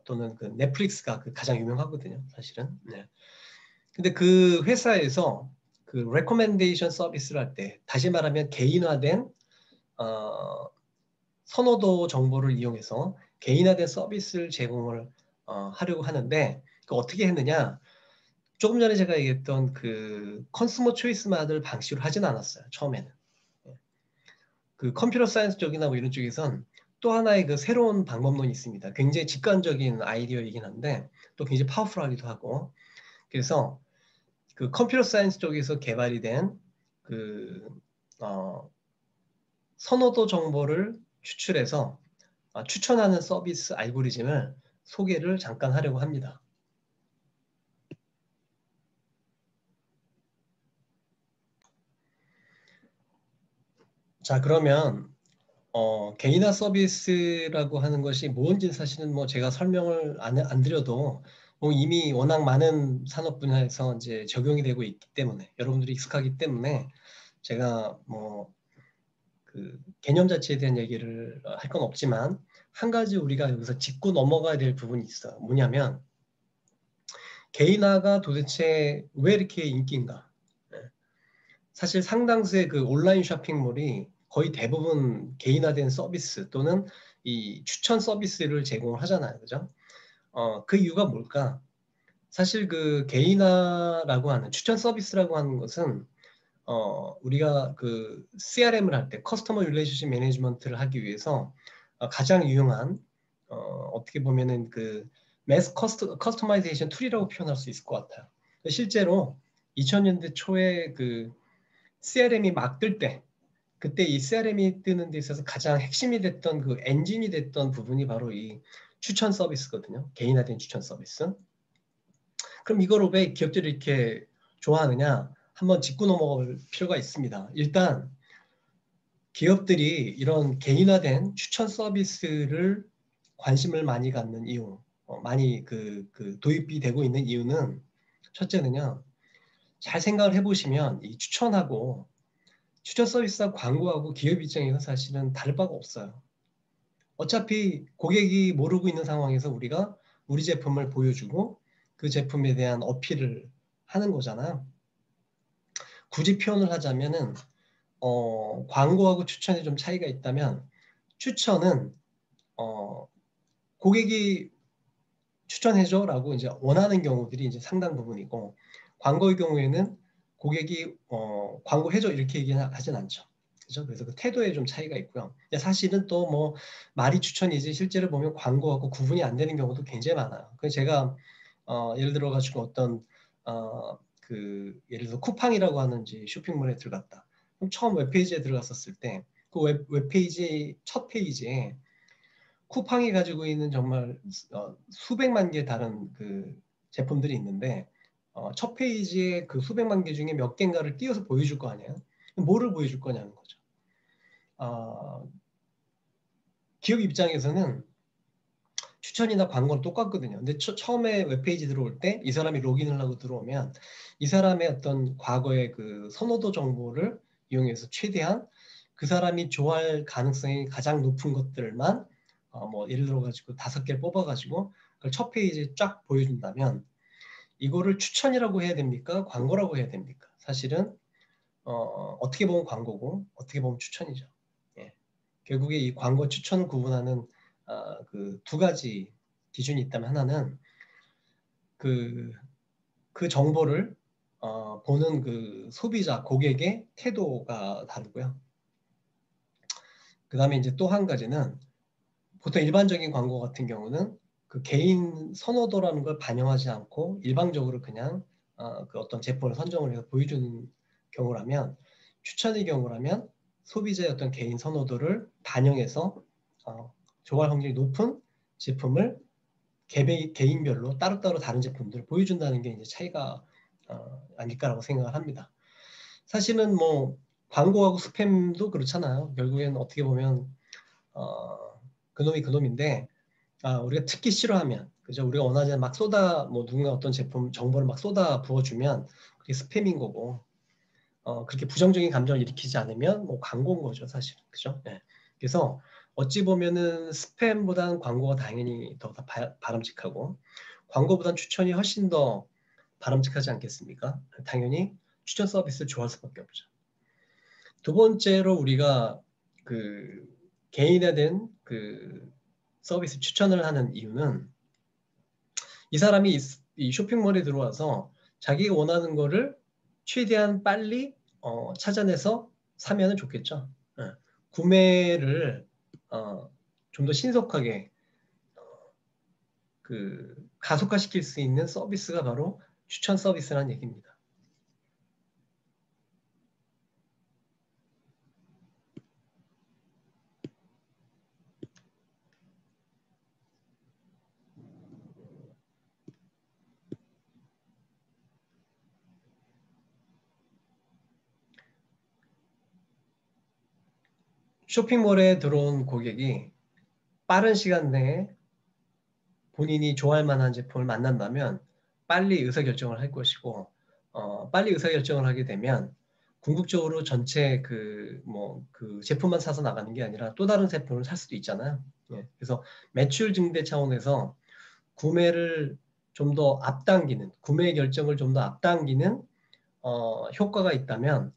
또는 그 넷플릭스가 그 가장 유명하거든요, 사실은. 네. 근데 그 회사에서 그 레코멘데이션 서비스를 할 때, 다시 말하면 개인화된 선호도 정보를 이용해서 개인화된 서비스를 제공을 하려고 하는데, 그 어떻게 했느냐? 조금 전에 제가 얘기했던 그 컨슈머 초이스 마들 방식으로 하진 않았어요, 처음에는. 그 컴퓨터 사이언스 쪽이나 뭐 이런 쪽에선 또 하나의 그 새로운 방법론이 있습니다. 굉장히 직관적인 아이디어이긴 한데 또 굉장히 파워풀하기도 하고, 그래서 그 컴퓨터 사이언스 쪽에서 개발이 된 그 선호도 정보를 추출해서 추천하는 서비스 알고리즘을 소개를 잠깐 하려고 합니다. 자, 그러면 개인화 서비스라고 하는 것이 뭔지 사실은 뭐 제가 설명을 안 드려도 뭐 이미 워낙 많은 산업 분야에서 이제 적용이 되고 있기 때문에, 여러분들이 익숙하기 때문에 제가 뭐 그 개념 자체에 대한 얘기를 할 건 없지만, 한 가지 우리가 여기서 짚고 넘어가야 될 부분이 있어요. 뭐냐면 개인화가 도대체 왜 이렇게 인기인가? 사실 상당수의 그 온라인 쇼핑몰이 거의 대부분 개인화된 서비스 또는 이 추천 서비스를 제공을 하잖아요. 그죠? 그 이유가 뭘까? 사실 그 개인화라고 하는 추천 서비스라고 하는 것은 우리가 그 CRM을 할 때 커스터머 릴레이션십 매니지먼트를 하기 위해서 가장 유용한 어떻게 보면은 그 매스 커스터마이제이션 툴이라고 표현할 수 있을 것 같아요. 실제로 2000년대 초에 그 CRM이 막 뜰 때 그때 이 CRM이 뜨는 데 있어서 가장 핵심이 됐던 그 엔진이 됐던 부분이 바로 이 추천 서비스거든요. 개인화된 추천 서비스. 그럼 이거를 왜 기업들이 이렇게 좋아하느냐? 한번 짚고 넘어갈 필요가 있습니다. 일단 기업들이 이런 개인화된 추천 서비스를 관심을 많이 갖는 이유, 많이 그 도입이 되고 있는 이유는 첫째는요. 잘 생각을 해보시면 이 추천하고 추천 서비스와 광고하고 기업 입장에서 사실은 다를 바가 없어요. 어차피 고객이 모르고 있는 상황에서 우리가 우리 제품을 보여주고 그 제품에 대한 어필을 하는 거잖아요. 굳이 표현을 하자면은 광고하고 추천에 좀 차이가 있다면 추천은 고객이 추천해줘라고 이제 원하는 경우들이 이제 상당 부분이고 광고의 경우에는 고객이 광고해줘 이렇게 얘기하진 않죠. 그죠? 그래서 그 태도에 좀 차이가 있고요. 사실은 또 뭐 말이 추천이지 실제로 보면 광고하고 구분이 안 되는 경우도 굉장히 많아요. 그래서 제가 예를 들어 가지고 어떤 예를 들어 쿠팡이라고 하는 쇼핑몰에 들어갔다. 그럼 처음 웹페이지에 들어갔었을 때 그 웹페이지 첫 페이지에 쿠팡이 가지고 있는 정말 수백만 개 다른 그 제품들이 있는데 첫 페이지에 그 수백만 개 중에 몇 개인가를 띄워서 보여줄 거 아니에요? 뭐를 보여줄 거냐는 거죠. 기업 입장에서는 추천이나 광고는 똑같거든요. 근데 처음에 웹페이지 들어올 때 이 사람이 로그인을 하고 들어오면 이 사람의 어떤 과거의 그 선호도 정보를 이용해서 최대한 그 사람이 좋아할 가능성이 가장 높은 것들만 뭐 예를 들어 가지고 5개를 뽑아 가지고 그걸 첫 페이지에 쫙 보여준다면 이거를 추천이라고 해야 됩니까? 광고라고 해야 됩니까? 사실은 어떻게 보면 광고고 어떻게 보면 추천이죠. 예. 결국에 이 광고 추천을 구분하는 그 두 가지 기준이 있다면 하나는 그 정보를 보는 그 소비자 고객의 태도가 다르고요. 그 다음에 이제 또 한 가지는 보통 일반적인 광고 같은 경우는 그 개인 선호도라는 걸 반영하지 않고 일방적으로 그냥 그 어떤 제품을 선정을 해서 보여주는 경우라면 추천의 경우라면 소비자의 어떤 개인 선호도를 반영해서 좋아할 확률이 높은 제품을 개인별로 따로따로 다른 제품들을 보여준다는 게 이제 차이가 아닐까라고 생각을 합니다. 사실은 뭐 광고하고 스팸도 그렇잖아요. 결국에는 어떻게 보면 그놈이 그놈인데 우리가 특히 싫어하면 그죠? 우리가 원하지 않는 막 뭐 누군가 어떤 제품 정보를 막 쏟아 부어주면 그게 스팸인 거고 그렇게 부정적인 감정을 일으키지 않으면 뭐 광고인 거죠, 사실. 그죠? 네. 그래서 어찌 보면은 스팸보다는 광고가 당연히 더 바람직하고 광고보다는 추천이 훨씬 더 바람직하지 않겠습니까? 당연히 추천 서비스를 좋아할 수밖에 없죠. 두 번째로 우리가 그 개인화된 그 서비스 추천을 하는 이유는 이 사람이 이 쇼핑몰에 들어와서 자기가 원하는 거를 최대한 빨리 찾아내서 사면은 좋겠죠. 구매를 좀 더 신속하게 그 가속화시킬 수 있는 서비스가 바로 추천 서비스라는 얘기입니다. 쇼핑몰에 들어온 고객이 빠른 시간 내에 본인이 좋아할 만한 제품을 만난다면 빨리 의사결정을 할 것이고 빨리 의사결정을 하게 되면 궁극적으로 전체 그 제품만 사서 나가는 게 아니라 또 다른 제품을 살 수도 있잖아요. 예, 그래서 매출 증대 차원에서 구매를 좀 더 앞당기는 구매 결정을 좀 더 앞당기는 효과가 있다면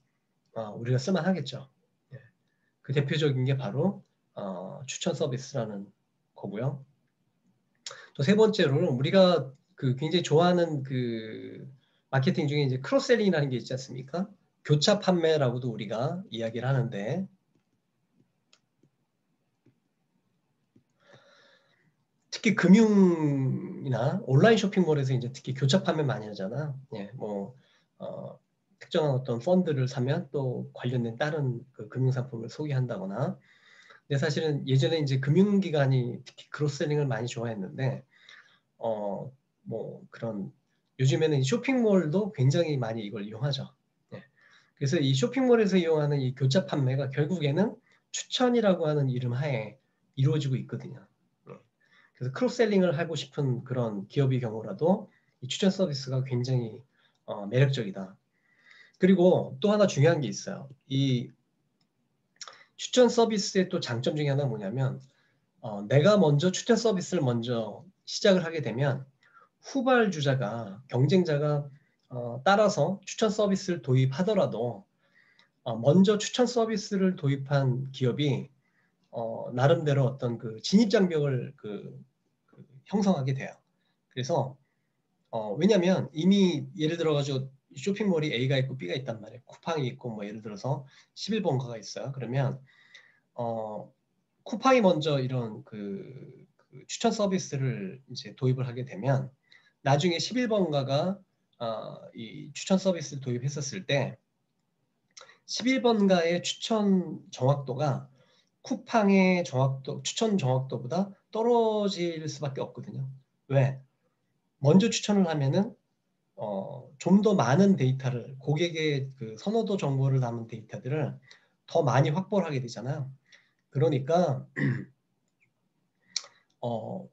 우리가 쓸만하겠죠. 예, 그 대표적인 게 바로 추천 서비스라는 거고요. 또 세 번째로는 우리가 그 굉장히 좋아하는 그 마케팅 중에 이제 크로스셀링이라는 게 있지 않습니까? 교차 판매라고도 우리가 이야기를 하는데, 특히 금융이나 온라인 쇼핑몰에서 이제 특히 교차 판매 많이 하잖아. 예, 뭐 특정한 어떤 펀드를 사면 또 관련된 다른 그 금융 상품을 소개한다거나. 근데 사실은 예전에 이제 금융기관이 특히 크로스셀링을 많이 좋아했는데, 뭐 그런 요즘에는 이 쇼핑몰도 굉장히 많이 이걸 이용하죠. 예. 그래서 이 쇼핑몰에서 이용하는 이 교차 판매가 결국에는 추천이라고 하는 이름 하에 이루어지고 있거든요. 예. 그래서 크로스셀링을 하고 싶은 그런 기업의 경우라도 이 추천 서비스가 굉장히 매력적이다. 그리고 또 하나 중요한 게 있어요. 이 추천 서비스의 또 장점 중에 하나가 뭐냐면, 내가 먼저 추천 서비스를 먼저 시작을 하게 되면 후발주자가 경쟁자가 따라서 추천 서비스를 도입하더라도 먼저 추천 서비스를 도입한 기업이 나름대로 어떤 그 진입 장벽을 그 형성하게 돼요. 그래서 왜냐하면 이미 예를 들어가지고 쇼핑몰이 A가 있고 B가 있단 말이에요. 쿠팡이 있고 뭐 예를 들어서 11번가가 있어요. 그러면 쿠팡이 먼저 이런 그 추천 서비스를 이제 도입을 하게 되면 나중에 11번가가 이 추천 서비스를 도입했었을 때 11번가의 추천 정확도가 쿠팡의 추천 정확도보다 떨어질 수밖에 없거든요. 왜? 먼저 추천을 하면은 좀 더 많은 데이터를 고객의 그 선호도 정보를 담은 데이터들을 더 많이 확보를 하게 되잖아요. 그러니까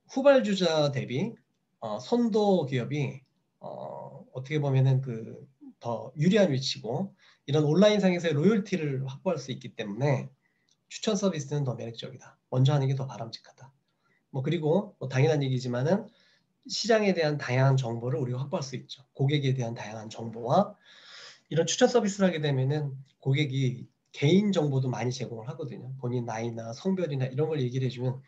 후발주자 대비 선도 기업이 어떻게 보면은 그 더 유리한 위치고 이런 온라인상에서의 로열티를 확보할 수 있기 때문에 추천 서비스는 더 매력적이다. 먼저 하는 게 더 바람직하다. 뭐 그리고 뭐 당연한 얘기지만은 시장에 대한 다양한 정보를 우리가 확보할 수 있죠. 고객에 대한 다양한 정보와 이런 추천 서비스를 하게 되면은 고객이 개인 정보도 많이 제공을 하거든요. 본인 나이나 성별이나 이런 걸 얘기를 해주면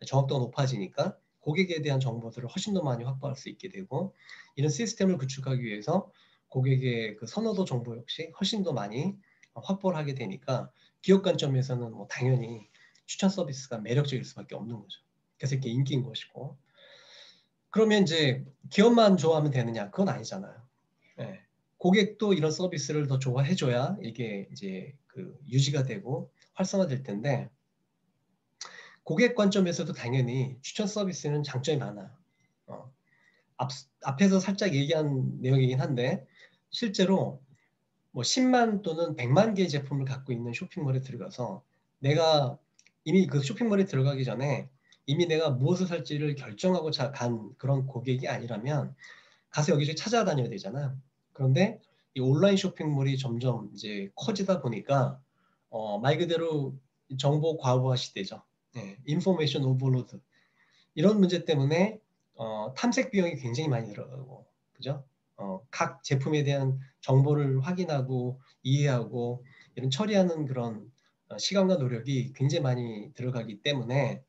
정확도가 높아지니까 고객에 대한 정보들을 훨씬 더 많이 확보할 수 있게 되고, 이런 시스템을 구축하기 위해서 고객의 그 선호도 정보 역시 훨씬 더 많이 확보를 하게 되니까 기업 관점에서는 뭐 당연히 추천 서비스가 매력적일 수밖에 없는 거죠. 그래서 이렇게 인기인 것이고. 그러면 이제 기업만 좋아하면 되느냐? 그건 아니잖아요. 예. 고객도 이런 서비스를 더 좋아해줘야 이게 이제 그 유지가 되고 활성화될 텐데, 고객 관점에서도 당연히 추천 서비스는 장점이 많아요. 어, 앞에서 살짝 얘기한 내용이긴 한데, 실제로 뭐 10만 또는 100만 개의 제품을 갖고 있는 쇼핑몰에 들어가서 내가 이미 그 쇼핑몰에 들어가기 전에 이미 내가 무엇을 살지를 결정하고 간 그런 고객이 아니라면 가서 여기저기 찾아다녀야 되잖아. 그런데 이 온라인 쇼핑몰이 점점 이제 커지다 보니까 말 그대로 정보 과부하 시대죠. 네, 인포메이션 오버로드. 이런 문제 때문에 탐색 비용이 굉장히 많이 들어가고, 그죠? 각 제품에 대한 정보를 확인하고 이해하고 이런 처리하는 그런 시간과 노력이 굉장히 많이 들어가기 때문에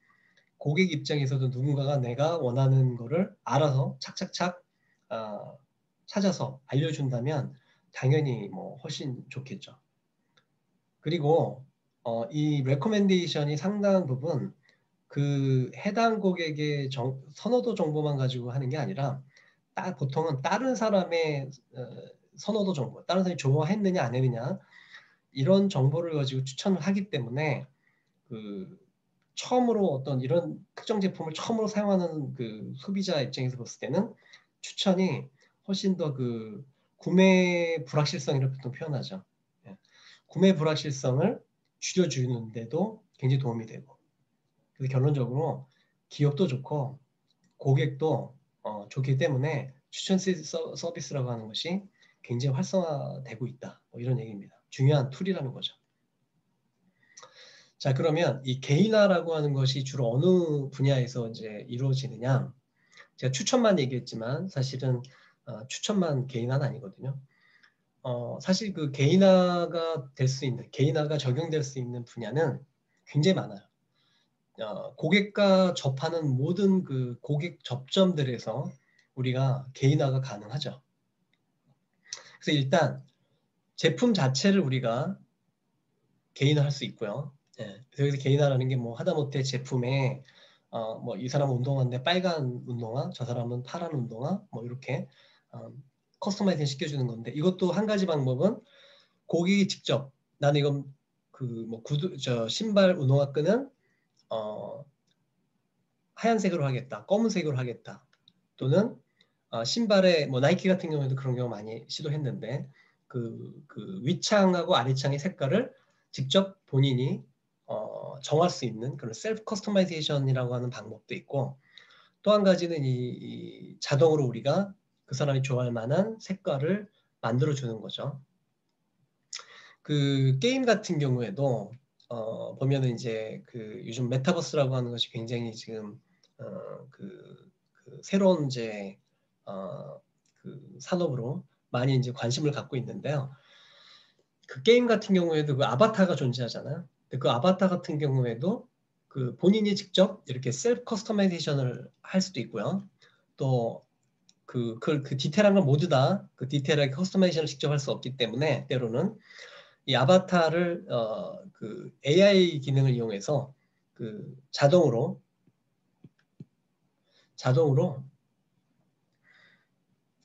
고객 입장에서도 누군가가 내가 원하는 거를 알아서 착착착 어, 찾아서 알려준다면 당연히 뭐 훨씬 좋겠죠. 그리고 이 레코멘데이션이 상당한 부분 그 해당 고객의 선호도 정보만 가지고 하는 게 아니라 보통은 다른 사람의 선호도 정보, 다른 사람이 좋아했느냐 안 했느냐 이런 정보를 가지고 추천을 하기 때문에 그 처음으로 어떤 이런 특정 제품을 처음으로 사용하는 그 소비자 입장에서 봤을 때는 추천이 훨씬 더 그 구매 불확실성이라고 보통 표현하죠. 예. 구매 불확실성을 줄여주는데도 굉장히 도움이 되고, 그래서 결론적으로 기업도 좋고 고객도 좋기 때문에 추천 서비스라고 하는 것이 굉장히 활성화되고 있다. 뭐 이런 얘기입니다. 중요한 툴이라는 거죠. 자, 그러면 이 개인화라고 하는 것이 주로 어느 분야에서 이제 이루어지느냐? 제가 추천만 얘기했지만 사실은 추천만 개인화는 아니거든요. 사실 그 개인화가 적용될 수 있는 분야는 굉장히 많아요. 고객과 접하는 모든 그 고객 접점들에서 우리가 개인화가 가능하죠. 그래서 일단 제품 자체를 우리가 개인화할 수 있고요. 예, 여기서 개인화라는 게 뭐 하다못해 제품에 뭐 이 사람은 운동화인데 빨간 운동화, 저 사람은 파란 운동화, 뭐 이렇게 커스터마이징 시켜주는 건데, 이것도 한 가지 방법은 고객이 직접 나는 이건 그 뭐 구두 저 신발 운동화 끈은 하얀색으로 하겠다, 검은색으로 하겠다, 또는 신발에 뭐 나이키 같은 경우에도 그런 경우 많이 시도했는데 그 윗창하고 아래창의 색깔을 직접 본인이 정할 수 있는 그런 셀프 커스터마이제이션이라고 하는 방법도 있고, 또 한 가지는 이 자동으로 우리가 그 사람이 좋아할 만한 색깔을 만들어 주는 거죠. 그 게임 같은 경우에도 보면은 이제 그 요즘 메타버스라고 하는 것이 굉장히 지금 그 새로운 이제 그 산업으로 많이 이제 관심을 갖고 있는데요. 그 게임 같은 경우에도 그 아바타가 존재하잖아요. 근데 그 아바타 같은 경우에도 그 본인이 직접 이렇게 셀프 커스터마이제이션을 할 수도 있고요. 또 그 디테일한 걸 모두 다 그 디테일하게 커스터마이제이션을 직접 할 수 없기 때문에 때로는 이 아바타를 그 AI 기능을 이용해서 그 자동으로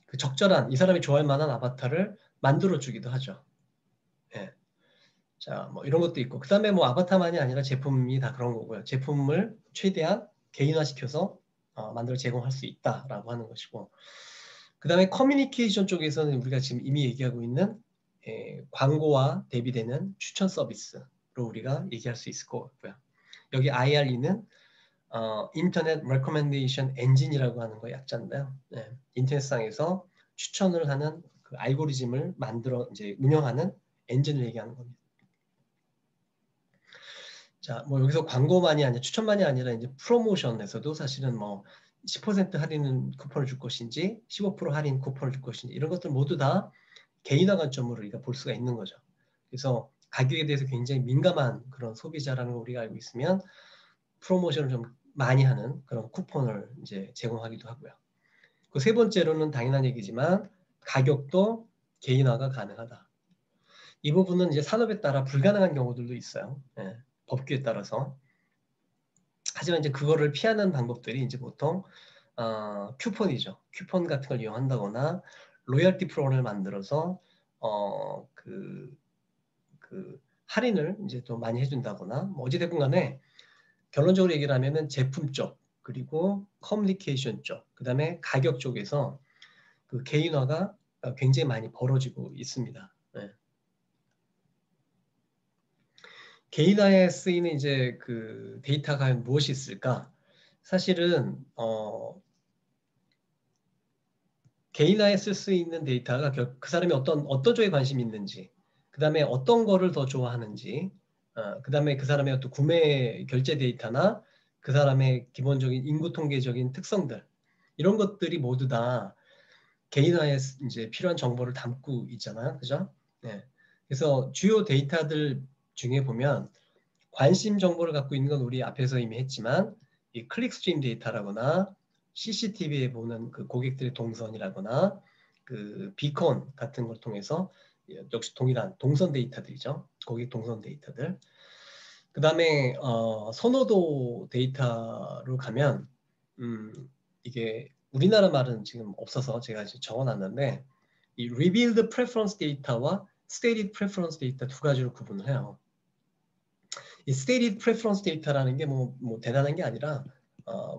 그 적절한 이 사람이 좋아할 만한 아바타를 만들어 주기도 하죠. 예. 자, 뭐 이런 것도 있고, 그 다음에 뭐 아바타만이 아니라 제품이 다 그런 거고요. 제품을 최대한 개인화시켜서 만들어 제공할 수 있다라고 하는 것이고, 그 다음에 커뮤니케이션 쪽에서는 우리가 지금 이미 얘기하고 있는 광고와 대비되는 추천 서비스로 우리가 얘기할 수 있을 것 같고요. 여기 IRE는 인터넷 레코멘데이션 엔진이라고 하는 거 약자인데요. 네, 인터넷상에서 추천을 하는 그 알고리즘을 만들어 이제 운영하는 엔진을 얘기하는 겁니다. 자, 뭐 여기서 광고만이 아니라 추천만이 아니라 이제 프로모션에서도 사실은 뭐 10% 할인 쿠폰을 줄 것인지 15% 할인 쿠폰을 줄 것인지 이런 것들 모두 다 개인화 관점으로 우리가 볼 수가 있는 거죠. 그래서 가격에 대해서 굉장히 민감한 그런 소비자라는 걸 우리가 알고 있으면 프로모션을 좀 많이 하는 그런 쿠폰을 이제 제공하기도 하고요. 그 세 번째로는 당연한 얘기지만 가격도 개인화가 가능하다. 이 부분은 이제 산업에 따라 불가능한 경우들도 있어요. 예, 법규에 따라서. 하지만 이제 그거를 피하는 방법들이 이제 보통 쿠폰이죠. 쿠폰 같은 걸 이용한다거나 로열티 프로그램을 만들어서 그 할인을 이제 또 많이 해준다거나 뭐 어찌됐건 간에 결론적으로 얘기를 하면은 제품 쪽 그리고 커뮤니케이션 쪽 그다음에 가격 쪽에서 그 개인화가 굉장히 많이 벌어지고 있습니다. 네. 개인화에 쓰이는 이제 그 데이터가 과연 무엇이 있을까? 사실은 개인화에 쓸 수 있는 데이터가 그 사람이 어떤 쪽에 관심이 있는지, 그 다음에 어떤 거를 더 좋아하는지, 그 다음에 그 사람의 어떤 구매 결제 데이터나 그 사람의 기본적인 인구 통계적인 특성들 이런 것들이 모두 다 개인화에 이제 필요한 정보를 담고 있잖아요, 그죠? 네. 그래서 주요 데이터들 중에 보면 관심 정보를 갖고 있는 건 우리 앞에서 이미 했지만 이 클릭 스트림 데이터라거나 CCTV에 보는 그 고객들의 동선이라거나 그 비콘 같은 걸 통해서 역시 동일한 동선 데이터들이죠. 고객 동선 데이터들. 그 다음에 선호도 데이터로 가면 이게 우리나라 말은 지금 없어서 제가 지금 적어놨는데 이 Revealed Preference 데이터와 Stated Preference 데이터 두 가지로 구분을 해요. 이 Stated Preference 데이터라는 게 뭐 대단한 게 아니라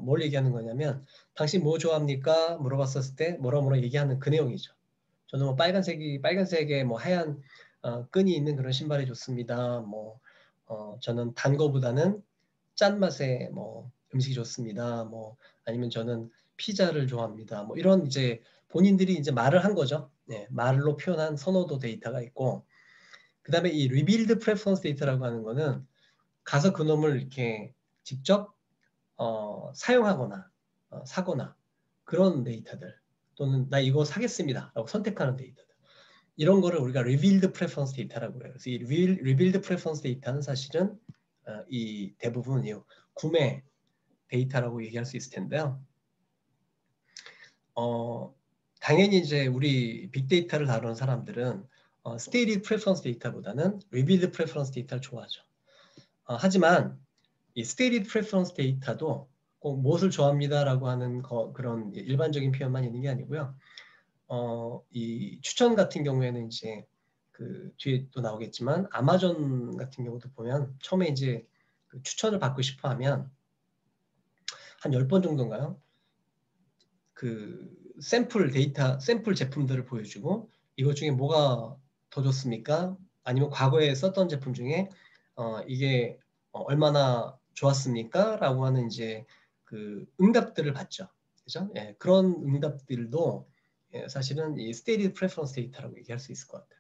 뭘 얘기하는 거냐면 당신 뭐 좋아합니까? 물어봤었을 때 뭐라 얘기하는 그 내용이죠. 저는 뭐 빨간색에 뭐 하얀 끈이 있는 그런 신발이 좋습니다. 뭐 저는 단 거보다는 짠 맛의 뭐 음식이 좋습니다. 뭐 아니면 저는 피자를 좋아합니다. 뭐 이런 이제 본인들이 이제 말을 한 거죠. 네, 말로 표현한 선호도 데이터가 있고, 그다음에 이 Revealed Preference 데이터라고 하는 거는 가서 그놈을 이렇게 직접 사용하거나 사거나 그런 데이터들, 또는 나 이거 사겠습니다 라고 선택하는 데이터들, 이런 거를 우리가 Revealed Preference 데이터라고 해요. 그래서 이 Revealed Preference 데이터는 사실은 이 대부분 이 구매 데이터라고 얘기할 수 있을 텐데요. 당연히 이제 우리 빅데이터를 다루는 사람들은 stated preference 데이터보다는 revealed preference 데이터를 좋아하죠. 하지만 이 stated preference 데이터도 꼭 무엇을 좋아합니다라고 하는 그런 일반적인 표현만 있는 게 아니고요. 이 추천 같은 경우에는 이제 그 뒤에 또 나오겠지만 아마존 같은 경우도 보면 처음에 이제 그 추천을 받고 싶어 하면 한 10번 정도인가요? 그 샘플 데이터, 샘플 제품들을 보여주고 이것 중에 뭐가 더 좋습니까? 아니면 과거에 썼던 제품 중에 이게 얼마나 좋았습니까? 라고 하는 이제 그 응답들을 받죠. 그죠? 예, 그런 응답들도 사실은 이 stated preference 데이터라고 얘기할 수 있을 것 같아요.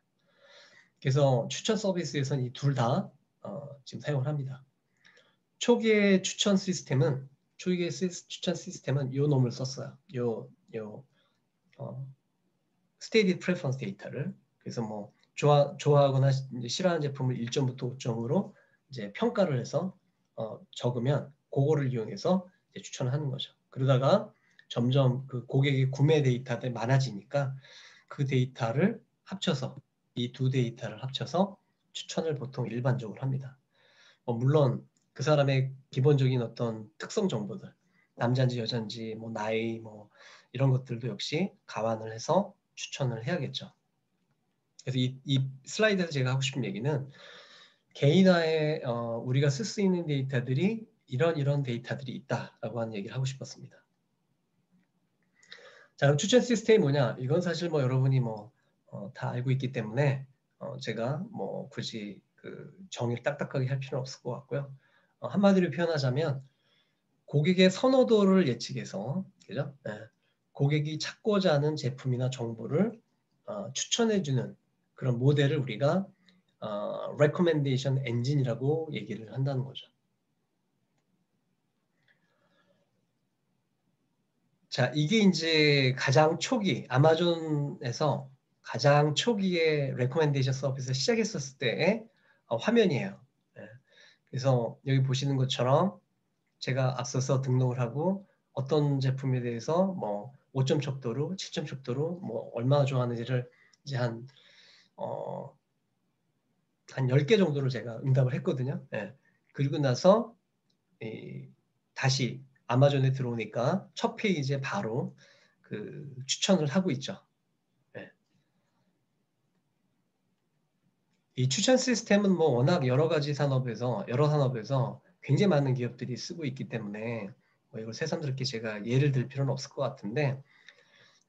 그래서 추천 서비스에서는 이 둘 다 지금 사용을 합니다. 초기의 추천 시스템은 이 놈을 썼어요. stated preference 데이터를. 그래서 뭐 좋아하거나 싫어하는 제품을 1점부터 5점으로 이제 평가를 해서 적으면 그거를 이용해서 이제 추천을 하는 거죠. 그러다가 점점 그 고객의 구매 데이터들이 많아지니까 그 데이터를 합쳐서 이 두 데이터를 합쳐서 추천을 보통 일반적으로 합니다. 물론 그 사람의 기본적인 어떤 특성 정보들, 남자인지 여자인지 뭐 나이 뭐 이런 것들도 역시 감안을 해서 추천을 해야겠죠. 그래서 이 슬라이드에서 제가 하고 싶은 얘기는 개인화에 우리가 쓸 수 있는 데이터들이 이런 데이터들이 있다라고 하는 얘기를 하고 싶었습니다. 자, 그럼 추천 시스템이 뭐냐? 이건 사실 뭐 여러분이 뭐 다 알고 있기 때문에 제가 뭐 굳이 그 정의를 딱딱하게 할 필요는 없을 것 같고요. 한마디로 표현하자면 고객의 선호도를 예측해서, 그죠? 네. 고객이 찾고자 하는 제품이나 정보를 추천해주는 그런 모델을 우리가 recommendation engine이라고 얘기를 한다는 거죠. 자, 이게 이제 가장 초기, 아마존에서 가장 초기에 레코멘데이션 서비스를 시작했었을 때의 화면이에요. 네. 그래서 여기 보시는 것처럼 제가 앞서서 등록을 하고 어떤 제품에 대해서 뭐 5점 척도로, 7점 척도로 뭐 얼마나 좋아하는지를 이제 한 10개 정도를 제가 응답을 했거든요. 네. 그리고 나서 다시 아마존에 들어오니까 첫 페이지에 바로 그 추천을 하고 있죠. 네. 이 추천 시스템은 뭐 워낙 여러 산업에서 굉장히 많은 기업들이 쓰고 있기 때문에 뭐 이걸 새삼스럽게 제가 예를 들 필요는 없을 것 같은데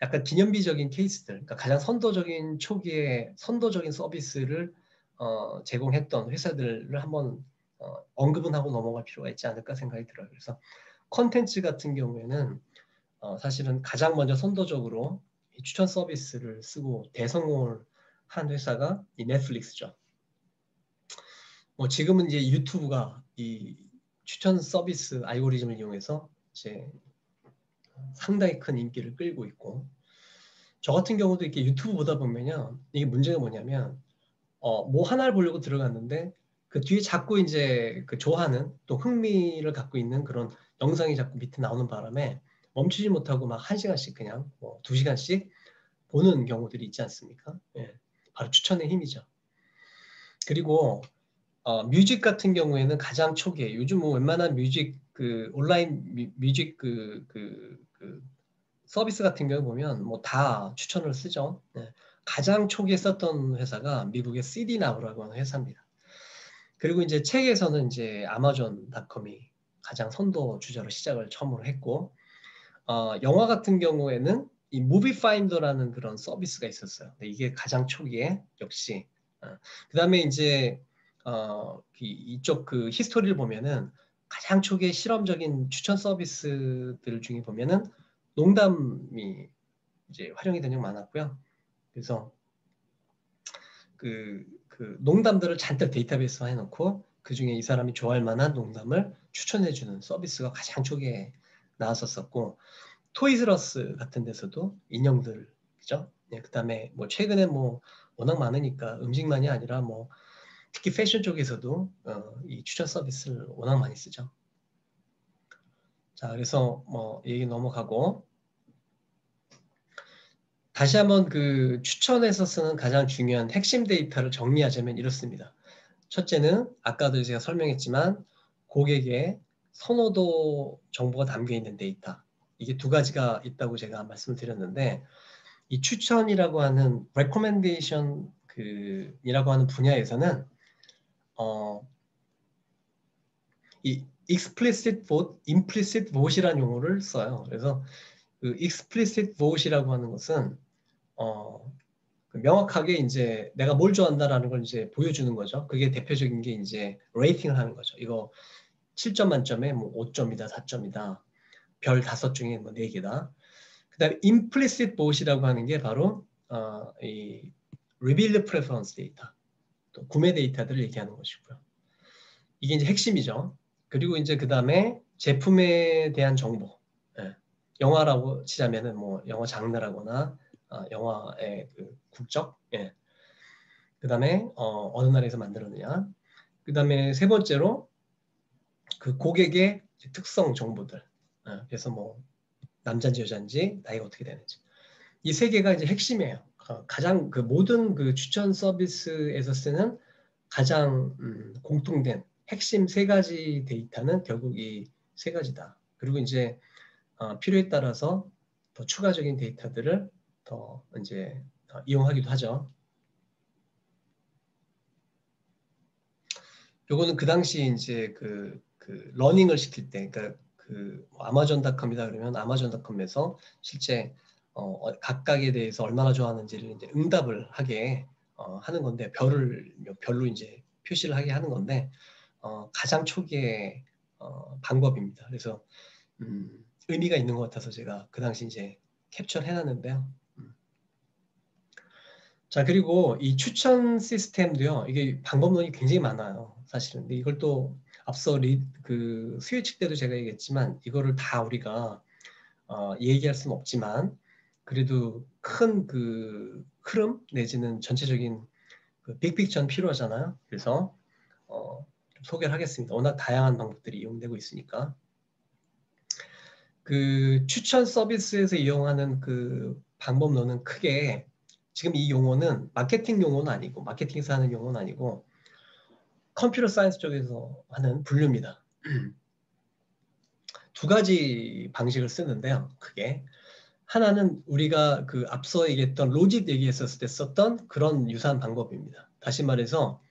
약간 기념비적인 케이스들, 그러니까 가장 선도적인 초기에 선도적인 서비스를 제공했던 회사들을 한번 언급은 하고 넘어갈 필요가 있지 않을까 생각이 들어요. 그래서 컨텐츠 같은 경우에는 사실은 가장 먼저 선도적으로 이 추천 서비스를 쓰고 대성공을 한 회사가 이 넷플릭스죠. 뭐 지금은 이제 유튜브가 이 추천 서비스 알고리즘을 이용해서 이제 상당히 큰 인기를 끌고 있고 저 같은 경우도 이렇게 유튜브 보다 보면요 이게 문제가 뭐냐면 뭐 하나를 보려고 들어갔는데 그 뒤에 자꾸 이제 그 좋아하는 또 흥미를 갖고 있는 그런 영상이 자꾸 밑에 나오는 바람에 멈추지 못하고 막 1시간씩 그냥 뭐 2시간씩 보는 경우들이 있지 않습니까? 예, 바로 추천의 힘이죠. 그리고 뮤직 같은 경우에는 가장 초기에 요즘 뭐 웬만한 뮤직 그 온라인 뮤직 그 서비스 같은 경우 보면 뭐 다 추천을 쓰죠. 네. 가장 초기에 썼던 회사가 미국의 CDNow라고 하는 회사입니다. 그리고 이제 책에서는 이제 아마존닷컴이 가장 선도 주자로 시작을 처음으로 했고 영화 같은 경우에는 이 무비파인더라는 그런 서비스가 있었어요. 이게 가장 초기에 역시 그다음에 이제 이쪽 그 히스토리를 보면은 가장 초기에 실험적인 추천 서비스들 중에 보면은 농담이 이제 활용이 된 적 많았고요. 그래서 그 농담들을 잔뜩 데이터베이스화 해놓고 그 중에 이 사람이 좋아할 만한 농담을 추천해주는 서비스가 가장 초기에 나왔었고 토이즈러스 같은 데서도 인형들 그죠? 네, 그다음에 뭐 최근에 뭐 워낙 많으니까 음식만이 아니라 뭐 특히 패션 쪽에서도 이 추천 서비스를 워낙 많이 쓰죠. 자, 그래서 뭐 얘기 넘어가고 다시 한번 그 추천에서 쓰는 가장 중요한 핵심 데이터를 정리하자면 이렇습니다. 첫째는 아까도 제가 설명했지만 고객의 선호도 정보가 담겨 있는 데이터. 이게 두 가지가 있다고 제가 말씀드렸는데 이 추천이라고 하는 recommendation 이라고 하는 분야에서는 이 explicit vote, implicit vote이라는 용어를 써요. 그래서 그 explicit vote이라고 하는 것은 명확하게 이제 내가 뭘 좋아한다라는 걸 이제 보여주는 거죠. 그게 대표적인 게 이제 레이팅을 하는 거죠. 이거 7점 만점에 뭐 5점이다, 4점이다, 별 5 중에 뭐 4개다. 그다음에 implicit vote이라고 하는 게 바로 이 revealed preference 데이터, 또 구매 데이터들을 얘기하는 것이고요. 이게 이제 핵심이죠. 그리고 이제 그 다음에 제품에 대한 정보. 예. 영화라고 치자면은 뭐 영화 장르라거나 영화의 그 국적. 예. 그 다음에 어느 나라에서 만들었느냐. 그 다음에 세 번째로 그 고객의 특성 정보들. 예. 그래서 뭐 남자인지 여자인지 나이가 어떻게 되는지. 이 세 개가 이제 핵심이에요. 가장 그 모든 그 추천 서비스에서 쓰는 가장 공통된 핵심 세 가지 데이터는 결국 이 세 가지다. 그리고 이제 필요에 따라서 더 추가적인 데이터들을 더 이제 이용하기도 하죠. 요거는 그 당시 이제 그 러닝을 시킬 때, 그러니까 그 아마존닷컴이다 그러면 아마존닷컴에서 실제 각각에 대해서 얼마나 좋아하는지를 이제 응답을 하게 하는 건데 별로 이제 표시를 하게 하는 건데 가장 초기의 방법입니다. 그래서 의미가 있는 것 같아서 제가 그 당시 이제 캡처를 해놨는데요. 자, 그리고 이 추천 시스템도요, 이게 방법론이 굉장히 많아요, 사실은. 근데 이걸 또 앞서 그 수요측 때도 제가 얘기했지만 이거를 다 우리가 얘기할 수는 없지만 그래도 큰 그 흐름 내지는 전체적인 그 빅픽처는 필요하잖아요. 그래서 좀 소개를 하겠습니다. 워낙 다양한 방법들이 이용되고 있으니까. 그 추천 서비스에서 이용하는 그 방법론은 크게 지금 이 용어는 마케팅 용어는 아니고 마케팅에서 하는 용어는 아니고 컴퓨터 사이언스 쪽에서 하는 분류입니다. 두 가지 방식을 쓰는데요. 크게 하나는 우리가 그 앞서 얘기했던 로짓 얘기했었을 때 썼던 그런 유사한 방법입니다. 다시 말해서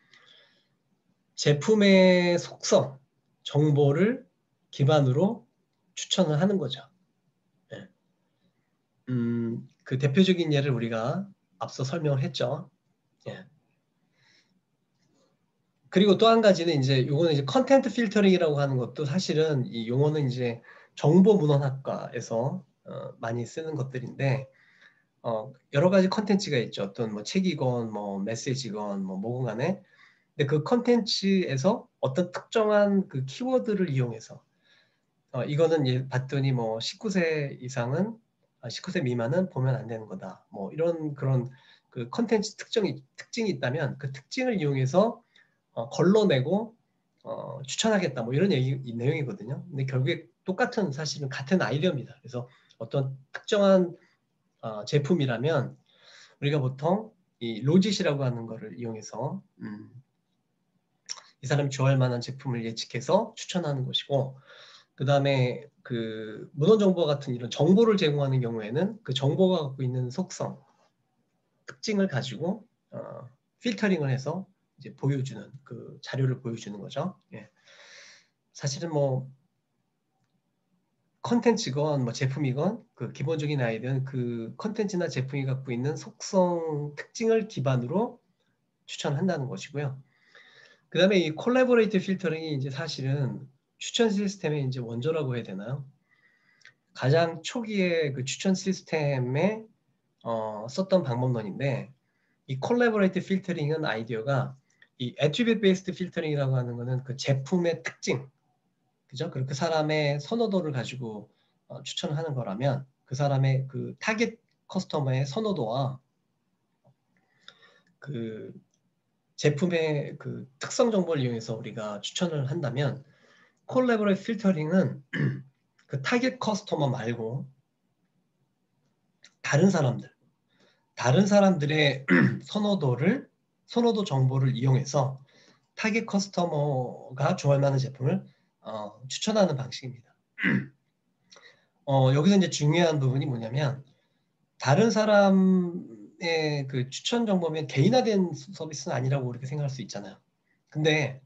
제품의 속성, 정보를 기반으로 추천을 하는 거죠. 네. 그 대표적인 예를 우리가 앞서 설명을 했죠. 예. 그리고 또 한 가지는 이제 요거는 이제 컨텐트 필터링이라고 하는 것도 사실은 이 용어는 이제 정보 문헌학과에서 많이 쓰는 것들인데 여러 가지 컨텐츠가 있죠. 어떤 뭐 책이건 뭐 메시지건 뭐 뭐건 간에 근데 그 컨텐츠에서 어떤 특정한 그 키워드를 이용해서 이거는 봤더니 뭐 19세 이상은 19세 미만은 보면 안 되는 거다. 뭐 이런 그런 그 컨텐츠 특징이 있다면 그 특징을 이용해서 걸러내고 추천하겠다. 뭐 이런 내용이거든요. 근데 결국에 똑같은 사실은 같은 아이디어입니다. 그래서 어떤 특정한 제품이라면 우리가 보통 이 로짓이라고 하는 거를 이용해서 이 사람이 좋아할 만한 제품을 예측해서 추천하는 것이고 그 다음에 그 문헌 정보 같은 이런 정보를 제공하는 경우에는 그 정보가 갖고 있는 속성, 특징을 가지고 필터링을 해서 이제 보여주는 그 자료를 보여주는 거죠. 예. 사실은 뭐 컨텐츠건 뭐 제품이건 그 기본적인 아이디어는 그 컨텐츠나 제품이 갖고 있는 속성 특징을 기반으로 추천한다는 것이고요. 그 다음에 이 콜라보레이티브 필터링이 이제 사실은 추천 시스템의 이제 원조라고 해야 되나요? 가장 초기에 그 추천 시스템에 썼던 방법론인데 이 콜라보레이티브 필터링은 아이디어가 이 attribute based 필터링이라고 하는 거는 그 제품의 특징, 그죠? 그리고 그 사람의 선호도를 가지고 추천을 하는 거라면 그 사람의 그 타겟 커스터머의 선호도와 그 제품의 그 특성 정보를 이용해서 우리가 추천을 한다면 콜라보레이티브 필터링은 그 타겟 커스터머 말고 다른 사람들의 선호도 정보를 이용해서 타겟 커스터머가 좋아할 만한 제품을 추천하는 방식입니다. 여기서 이제 중요한 부분이 뭐냐면 다른 사람의 그 추천 정보면 개인화된 서비스는 아니라고 우리가 생각할 수 있잖아요. 근데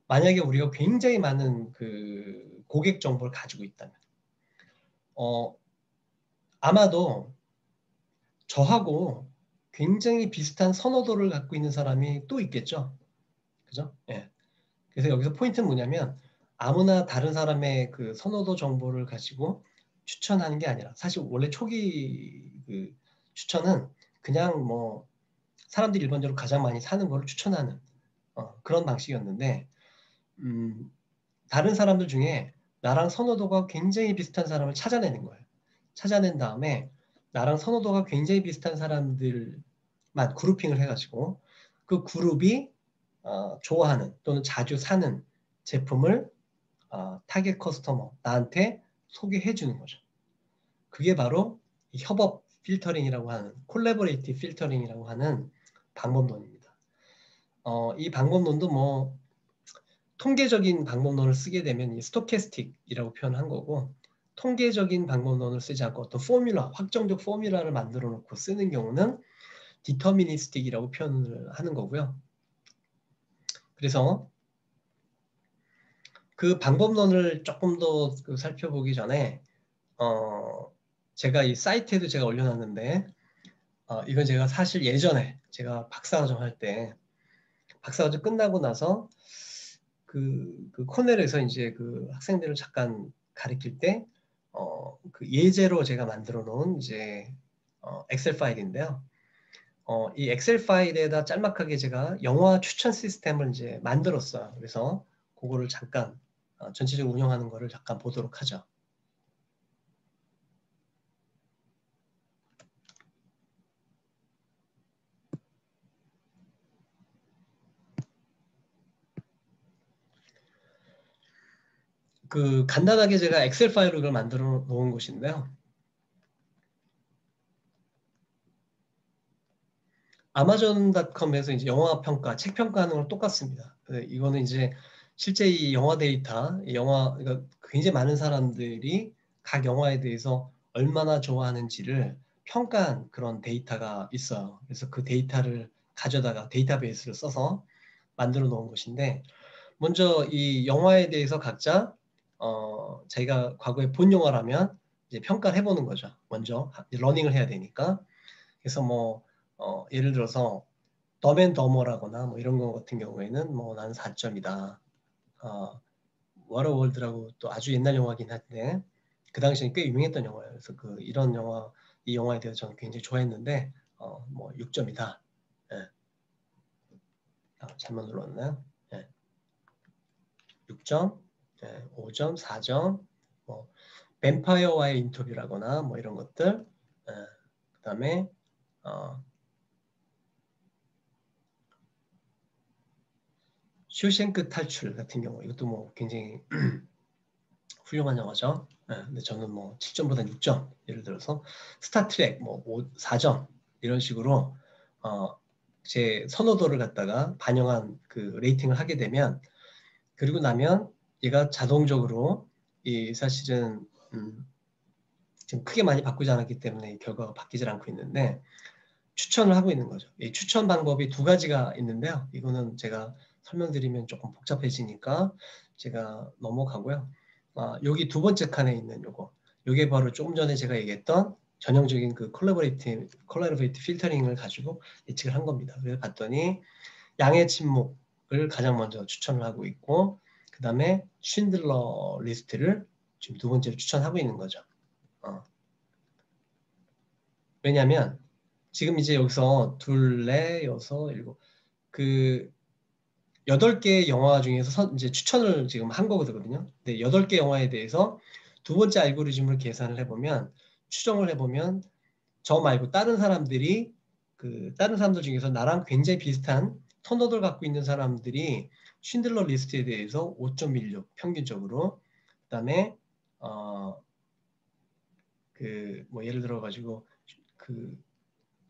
만약에 우리가 굉장히 많은 그 고객 정보를 가지고 있다면 아마도 저하고 굉장히 비슷한 선호도를 갖고 있는 사람이 또 있겠죠. 그죠? 예. 그래서 여기서 포인트는 뭐냐면 아무나 다른 사람의 그 선호도 정보를 가지고 추천하는 게 아니라 사실 원래 초기 그 추천은 그냥 뭐 사람들이 일반적으로 가장 많이 사는 걸 추천하는 그런 방식이었는데 다른 사람들 중에 나랑 선호도가 굉장히 비슷한 사람을 찾아내는 거예요. 찾아낸 다음에 나랑 선호도가 굉장히 비슷한 사람들만 그룹핑을 해가지고 그 그룹이 좋아하는 또는 자주 사는 제품을 타겟 커스터머 나한테 소개해 주는 거죠. 그게 바로 협업 필터링이라고 하는 콜라보레이티브 필터링이라고 하는 방법론입니다. 이 방법론도 뭐 통계적인 방법론을 쓰게 되면 이 스토캐스틱이라고 표현한 거고 통계적인 방법론을 쓰지 않고 어떤 포뮬라, 확정적 포뮬라를 만들어 놓고 쓰는 경우는 디터미니스틱이라고 표현을 하는 거고요. 그래서 그 방법론을 조금 더 살펴보기 전에 제가 이 사이트에도 제가 올려놨는데 이건 제가 사실 예전에 제가 박사과정 할 때 박사과정 끝나고 나서 그 코넬에서 이제 그 학생들을 잠깐 가르칠 때 그 예제로 제가 만들어 놓은 이제 엑셀 파일인데요. 이 엑셀 파일에다 짤막하게 제가 영화 추천 시스템을 이제 만들었어요. 그래서 그거를 잠깐 전체적으로 운영하는 거를 잠깐 보도록 하죠. 그 간단하게 제가 엑셀 파일로 그걸 만들어 놓은 것인데요. 아마존닷컴에서 이제 영화 평가, 책 평가하는 건 똑같습니다. 이거는 이제 실제 이 영화 데이터, 그러니까 굉장히 많은 사람들이 각 영화에 대해서 얼마나 좋아하는지를 평가한 그런 데이터가 있어요. 그래서 그 데이터를 가져다가 데이터베이스를 써서 만들어 놓은 것인데 먼저 이 영화에 대해서 각자 자기가 과거에 본 영화라면 이제 평가를 해보는 거죠. 먼저 러닝을 해야 되니까. 그래서 뭐 예를 들어서 덤앤더머라거나 뭐 이런 거 같은 경우에는 뭐 나는 4점이다. 워터월드라고 또 아주 옛날 영화긴 한데 그 당시에 꽤 유명했던 영화예요. 그래서 이런 영화 이 영화에 대해서 저는 굉장히 좋아했는데 뭐 6점이다. 예. 잘못 눌렀나요? 예. 6점, 예. 5점, 4점, 뭐 뱀파이어와의 인터뷰라거나 뭐 이런 것들. 예. 그다음에 쇼생크 탈출 같은 경우 이것도 뭐 굉장히 훌륭한 영화죠. 네, 근데 저는 뭐 7점보다 6점 예를 들어서 스타트랙 뭐 4점 이런 식으로 제 선호도를 갖다가 반영한 그 레이팅을 하게 되면 그리고 나면 얘가 자동적으로 이 사실은 지금 크게 많이 바꾸지 않았기 때문에 결과가 바뀌질 않고 있는데 추천을 하고 있는 거죠. 이 추천 방법이 두 가지가 있는데요. 이거는 제가 설명드리면 조금 복잡해지니까 제가 넘어가고요. 여기 두 번째 칸에 있는 요거. 요게 바로 조금 전에 제가 얘기했던 전형적인 그 콜라보레이티브 필터링을 가지고 예측을 한 겁니다. 그래서 봤더니 양의 침묵을 가장 먼저 추천을 하고 있고 그 다음에 쉰들러 리스트를 지금 두 번째로 추천하고 있는 거죠. 왜냐하면 지금 이제 여기서 둘, 넷, 여섯, 일곱 그 8개 영화 중에서 이제 추천을 지금 한 거거든요. 근데 8개 영화에 대해서 두 번째 알고리즘을 계산을 해보면 추정을 해보면 저 말고 다른 사람들 중에서 나랑 굉장히 비슷한 선호도를 갖고 있는 사람들이 쉰들러 리스트에 대해서 5.16 평균적으로 그다음에 그 뭐 예를 들어 가지고 그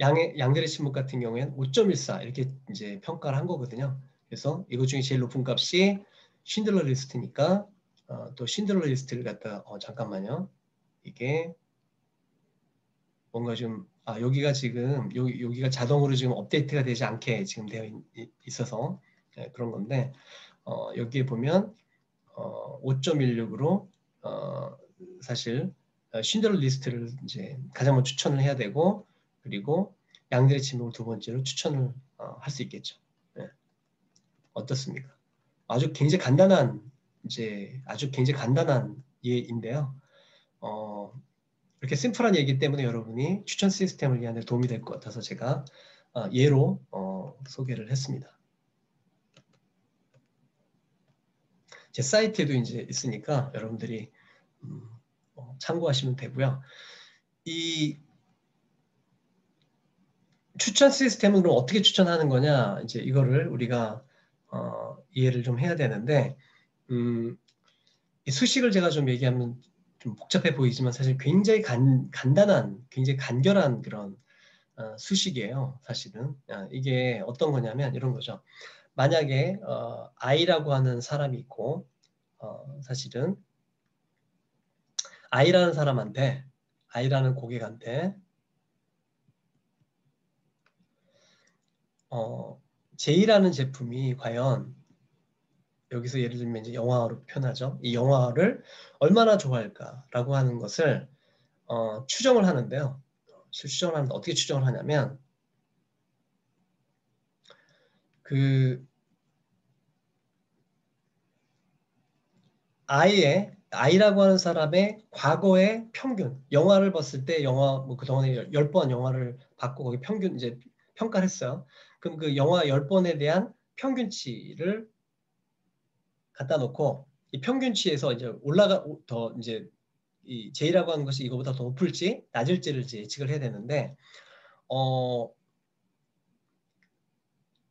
양들의 침묵 같은 경우에는 5.14 이렇게 이제 평가를 한 거거든요. 그래서 이것 중에 제일 높은 값이 쉰들러 리스트니까 또 쉰들러 리스트를 갖다 잠깐만요. 이게 뭔가 좀 여기가 지금 여기가 자동으로 지금 업데이트가 되지 않게 지금 되어 있어서 그런 건데 여기에 보면 5.16으로 사실 쉰들러 리스트를 이제 가장 먼저 추천을 해야 되고 그리고 양들의 침묵을 두 번째로 추천을 할 수 있겠죠. 네. 어떻습니까? 아주 굉장히 간단한 예인데요. 이렇게 심플한 얘기 때문에 여러분이 추천 시스템을 이해하는 데 도움이 될 것 같아서 제가 예로 소개를 했습니다. 제 사이트에도 이제 있으니까 여러분들이 참고하시면 되고요. 이 추천 시스템은 그럼 어떻게 추천하는 거냐? 이제 이거를 우리가 이해를 좀 해야 되는데 이 수식을 제가 좀 얘기하면 좀 복잡해 보이지만 사실 굉장히 간단한, 굉장히 간결한 그런 수식이에요. 사실은 이게 어떤 거냐면 이런 거죠. 만약에 I라고 하는 사람이 있고 사실은 I라는 사람한테 I라는 고객한테 J라는 제품이 과연 여기서 예를 들면 이제 영화로 표현하죠. 이 영화를 얼마나 좋아할까라고 하는 것을 추정을 하는데요. 추정을 하는데 어떻게 추정을 하냐면 그 I라고 하는 사람의 과거의 평균, 영화를 봤을 때 영화 뭐 그동안에 10번 영화를 봤고 거기 평균 이제 평가를 했어요. 그럼 그 영화 10번에 대한 평균치를 갖다 놓고 이 평균치에서 이제 더 이제 이 J라고 하는 것이 이거보다 더 높을지 낮을지를 이제 예측을 해야 되는데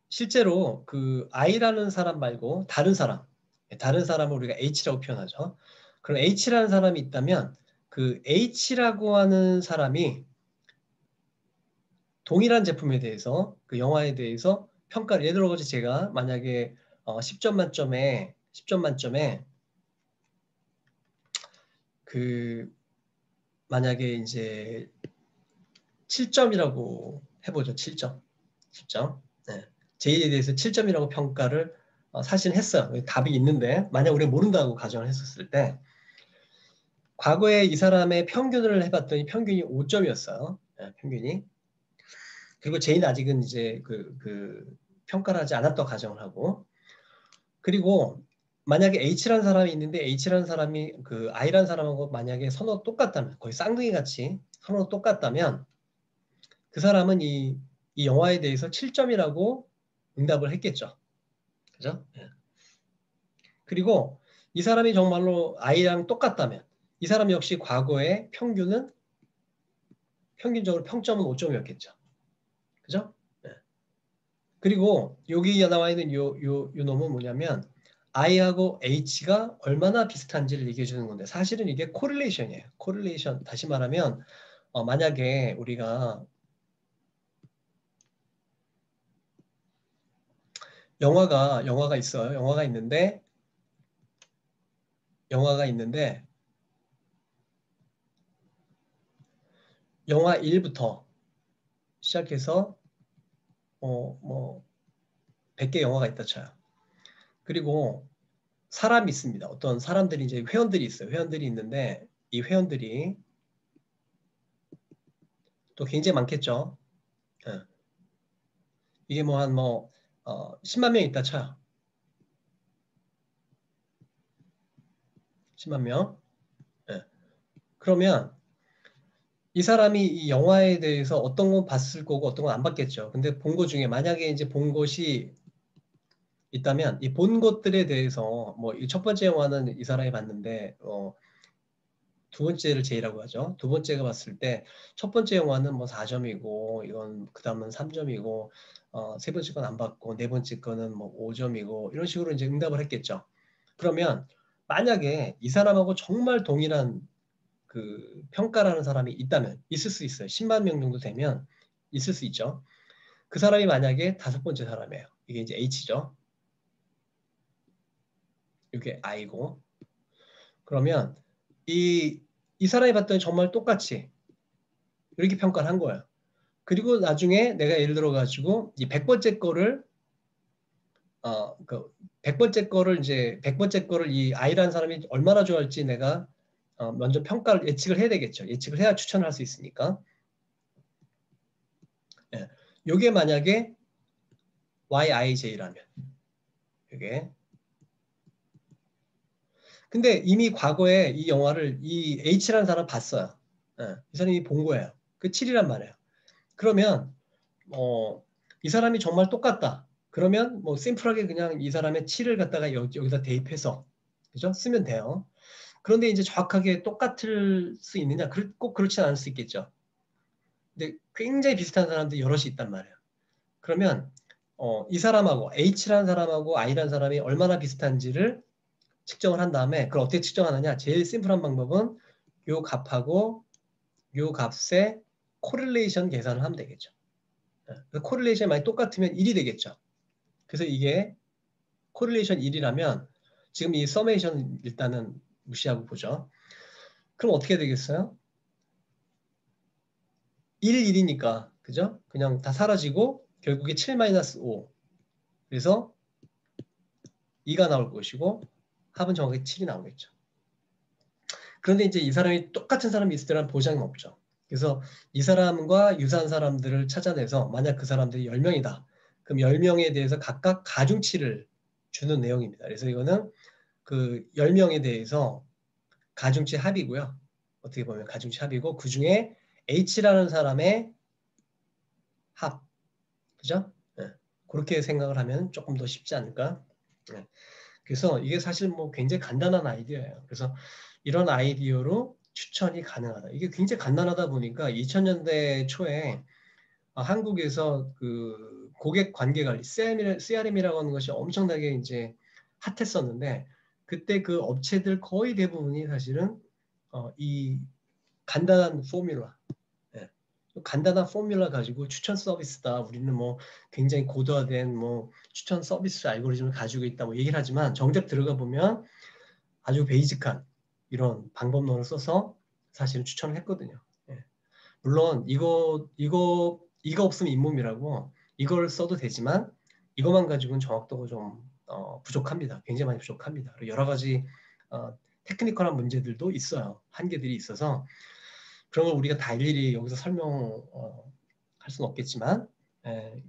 실제로 그 I라는 사람 말고 다른 사람을 우리가 H라고 표현하죠. 그럼 H라는 사람이 있다면 그 H라고 하는 사람이 동일한 제품에 대해서 그 영화에 대해서 평가를 예를 들어 제가 만약에 10점 만점에 그 만약에 이제 7점이라고 해보죠. 7점. 네. J에 대해서 7점이라고 평가를 사실 했어요. 답이 있는데 만약 우리가 모른다고 가정을 했었을 때 과거에 이 사람의 평균을 해봤더니 평균이 5점이었어요. 네, 평균이. 그리고 J는 아직은 이제 그 평가를 하지 않았다고 가정을 하고 그리고 만약에 H라는 사람이 있는데 H라는 사람이 그 I라는 사람하고 만약에 선호가 똑같다면 거의 쌍둥이 같이 선호가 똑같다면 그 사람은 이 영화에 대해서 7점이라고 응답을 했겠죠. 그죠? 예. 그리고 이 사람이 정말로 I랑 똑같다면 이 사람 역시 과거의 평균적으로 평점은 5점이었겠죠. 그죠? 예. 그리고 여기 나와 있는 요 놈은 뭐냐면 I하고 H가 얼마나 비슷한지를 얘기해 주는 건데 사실은 이게 코릴레이션이에요. 코릴레이션. 다시 말하면 만약에 우리가 영화가 있어요. 영화가 있는데 영화 1부터 시작해서 뭐 100개 영화가 있다 쳐요. 그리고 사람이 있습니다. 어떤 사람들이 이제 회원들이 있어요. 회원들이 있는데 이 회원들이 또 굉장히 많겠죠. 예. 이게 뭐 한 10만 명 있다 쳐요. 10만 명. 예. 그러면 이 사람이 이 영화에 대해서 어떤 건 봤을 거고 어떤 건 안 봤겠죠. 근데 본 것 중에 만약에 이제 본 것이 있다면 이 본 것들에 대해서 뭐 첫 번째 영화는 이 사람이 봤는데 두 번째를 제이라고 하죠. 두 번째가 봤을 때 첫 번째 영화는 뭐 4점이고 이건 그 다음은 3점이고 세 번째 건 안 봤고 네 번째 거는 뭐 5점이고 이런 식으로 이제 응답을 했겠죠. 그러면 만약에 이 사람하고 정말 동일한 그 평가라는 사람이 있다면 있을 수 있어요. 10만 명 정도 되면 있을 수 있죠. 그 사람이 만약에 5번째 사람이에요. 이게 이제 H죠. 이게 I고. 그러면 이 사람이 봤더니 정말 똑같이 이렇게 평가를 한 거예요. 그리고 나중에 내가 예를 들어 가지고 이 100번째 거를 그 100번째 거를 이제 100번째 거를 이 I라는 사람이 얼마나 좋아할지 내가 먼저 평가를 예측을 해야 되겠죠. 예측을 해야 추천을 할 수 있으니까. 예. 요게 만약에 YIJ라면 이게 근데 이미 과거에 이 영화를 이 H라는 사람 봤어요. 예. 이 사람이 본 거예요. 그 7이란 말이에요. 그러면 이 사람이 정말 똑같다. 그러면 뭐 심플하게 그냥 이 사람의 7을 갖다가 여기다 대입해서 그죠? 쓰면 돼요. 그런데 이제 정확하게 똑같을 수 있느냐? 꼭 그렇지 않을 수 있겠죠. 근데 굉장히 비슷한 사람들이 여럿이 있단 말이에요. 그러면 이 사람하고 H라는 사람하고 I라는 사람이 얼마나 비슷한지를 측정을 한 다음에 그걸 어떻게 측정하느냐? 제일 심플한 방법은 요 값하고 요 값의 코릴레이션 계산을 하면 되겠죠. 코릴레이션이 많이 똑같으면 1이 되겠죠. 그래서 이게 코릴레이션 1이라면 지금 이 서메이션 일단은 무시하고 보죠. 그럼 어떻게 되겠어요? 1, 1이니까 그죠? 그냥 다 사라지고 결국에 7-5 그래서 2가 나올 것이고 합은 정확히 7이 나오겠죠. 그런데 이제 이 사람이 똑같은 사람이 있을 때는 보장은 없죠. 그래서 이 사람과 유사한 사람들을 찾아내서 만약 그 사람들이 10명이다. 그럼 10명에 대해서 각각 가중치를 주는 내용입니다. 그래서 이거는 그 10명에 대해서 가중치 합이고요. 어떻게 보면 가중치 합이고 그 중에 H라는 사람의 합. 그죠? 네. 그렇게 생각을 하면 조금 더 쉽지 않을까? 네. 그래서 이게 사실 뭐 굉장히 간단한 아이디어예요. 그래서 이런 아이디어로 추천이 가능하다. 이게 굉장히 간단하다 보니까 2000년대 초에 한국에서 그 고객 관계 관리, CRM이라고 하는 것이 엄청나게 이제 핫했었는데 그때 그 업체들 거의 대부분이 사실은 이 간단한 포뮬라, 예. 간단한 포뮬라 가지고 추천 서비스다. 우리는 뭐 굉장히 고도화된 뭐 추천 서비스 알고리즘을 가지고 있다. 뭐 얘기를 하지만 정작 들어가 보면 아주 베이직한 이런 방법론을 써서 사실은 추천을 했거든요. 예. 물론 이거 없으면 잇몸이라고 이걸 써도 되지만 이것만 가지고는 정확도가 좀 부족합니다. 굉장히 많이 부족합니다. 여러 가지 테크니컬한 문제들도 있어요. 한계들이 있어서 그런 걸 우리가 다 일일이 여기서 설명할 수는 없겠지만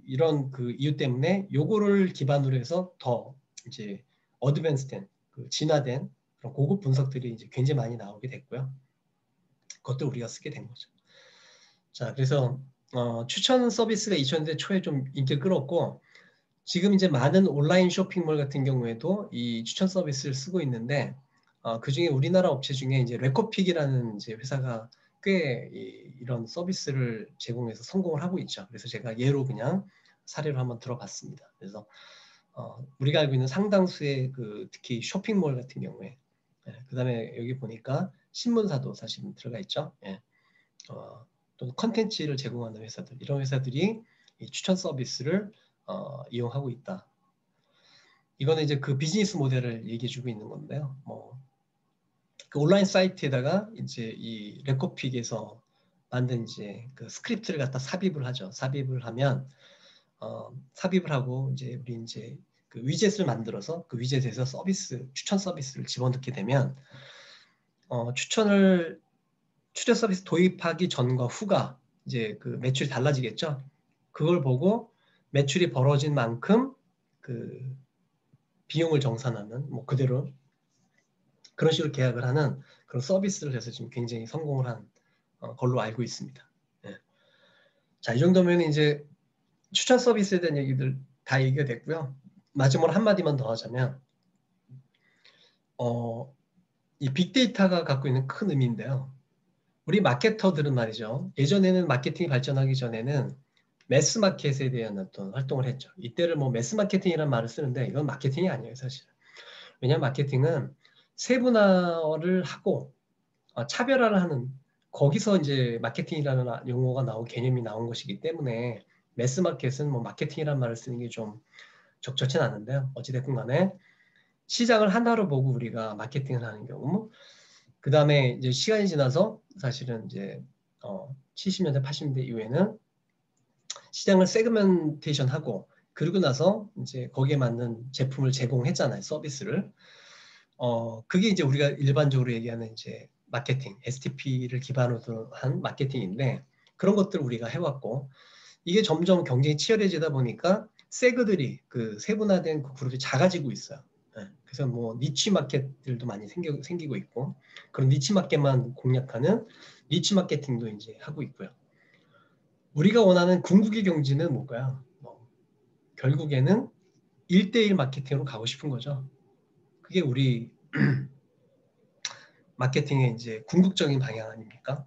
이런 그 이유 때문에 요거를 기반으로 해서 더 이제 어드밴스된 그 진화된 그런 고급 분석들이 이제 굉장히 많이 나오게 됐고요. 그것도 우리가 쓰게 된 거죠. 자, 그래서 추천 서비스가 2000년대 초에 좀 인기를 끌었고 지금 이제 많은 온라인 쇼핑몰 같은 경우에도 이 추천 서비스를 쓰고 있는데 그 중에 우리나라 업체 중에 이제 레코픽이라는 이제 회사가 꽤 이런 서비스를 제공해서 성공을 하고 있죠. 그래서 제가 예로 그냥 사례로 한번 들어봤습니다. 그래서 우리가 알고 있는 상당수의 그 특히 쇼핑몰 같은 경우에 그다음에 여기 보니까 신문사도 사실 들어가 있죠. 또는 컨텐츠를 제공하는 회사들 이런 회사들이 이 추천 서비스를 이용하고 있다. 이거는 이제 그 비즈니스 모델을 얘기해주고 있는 건데요. 그 온라인 사이트에다가 이제 이 레코픽에서 만든 이제 그 스크립트를 갖다 삽입을 하죠. 삽입을 하면 삽입을 하고 이제 우리 이제 그 위젯을 만들어서 그 위젯에서 추천 서비스를 집어넣게 되면 추천 서비스 도입하기 전과 후가 이제 그 매출이 달라지겠죠. 그걸 보고 매출이 벌어진 만큼 그 비용을 정산하는 뭐 그대로 그런 식으로 계약을 하는 그런 서비스를 해서 지금 굉장히 성공을 한 걸로 알고 있습니다. 네. 자, 이 정도면 이제 추천 서비스에 대한 얘기들 다 얘기가 됐고요. 마지막으로 한마디만 더 하자면 이 빅데이터가 갖고 있는 큰 의미인데요. 우리 마케터들은 말이죠. 예전에는 마케팅이 발전하기 전에는 매스 마켓에 대한 어떤 활동을 했죠. 이때를 뭐 매스 마케팅이라는 말을 쓰는데 이건 마케팅이 아니에요, 사실. 왜냐하면 마케팅은 세분화를 하고 차별화를 하는 거기서 이제 마케팅이라는 용어가 나온 개념이 나온 것이기 때문에 매스마켓은 뭐 마케팅이라는 말을 쓰는 게 좀 적절치는 않은데요. 어찌됐든 간에 시장을 하나로 보고 우리가 마케팅을 하는 경우, 그 다음에 이제 시간이 지나서 사실은 이제 70년대, 80년대 이후에는 시장을 세그멘테이션하고 그러고 나서 이제 거기에 맞는 제품을 제공했잖아요, 서비스를. 그게 이제 우리가 일반적으로 얘기하는 이제 마케팅, STP를 기반으로 한 마케팅인데 그런 것들을 우리가 해왔고 이게 점점 경쟁이 치열해지다 보니까 세그들이 그 세분화된 그 그룹이 작아지고 있어요. 네. 그래서 뭐 니치 마켓들도 많이 생기고 있고 그런 니치 마켓만 공략하는 니치 마케팅도 이제 하고 있고요. 우리가 원하는 궁극의 경지는 뭘까요? 결국에는 1대1 마케팅으로 가고 싶은 거죠. 그게 우리 마케팅의 이제 궁극적인 방향 아닙니까?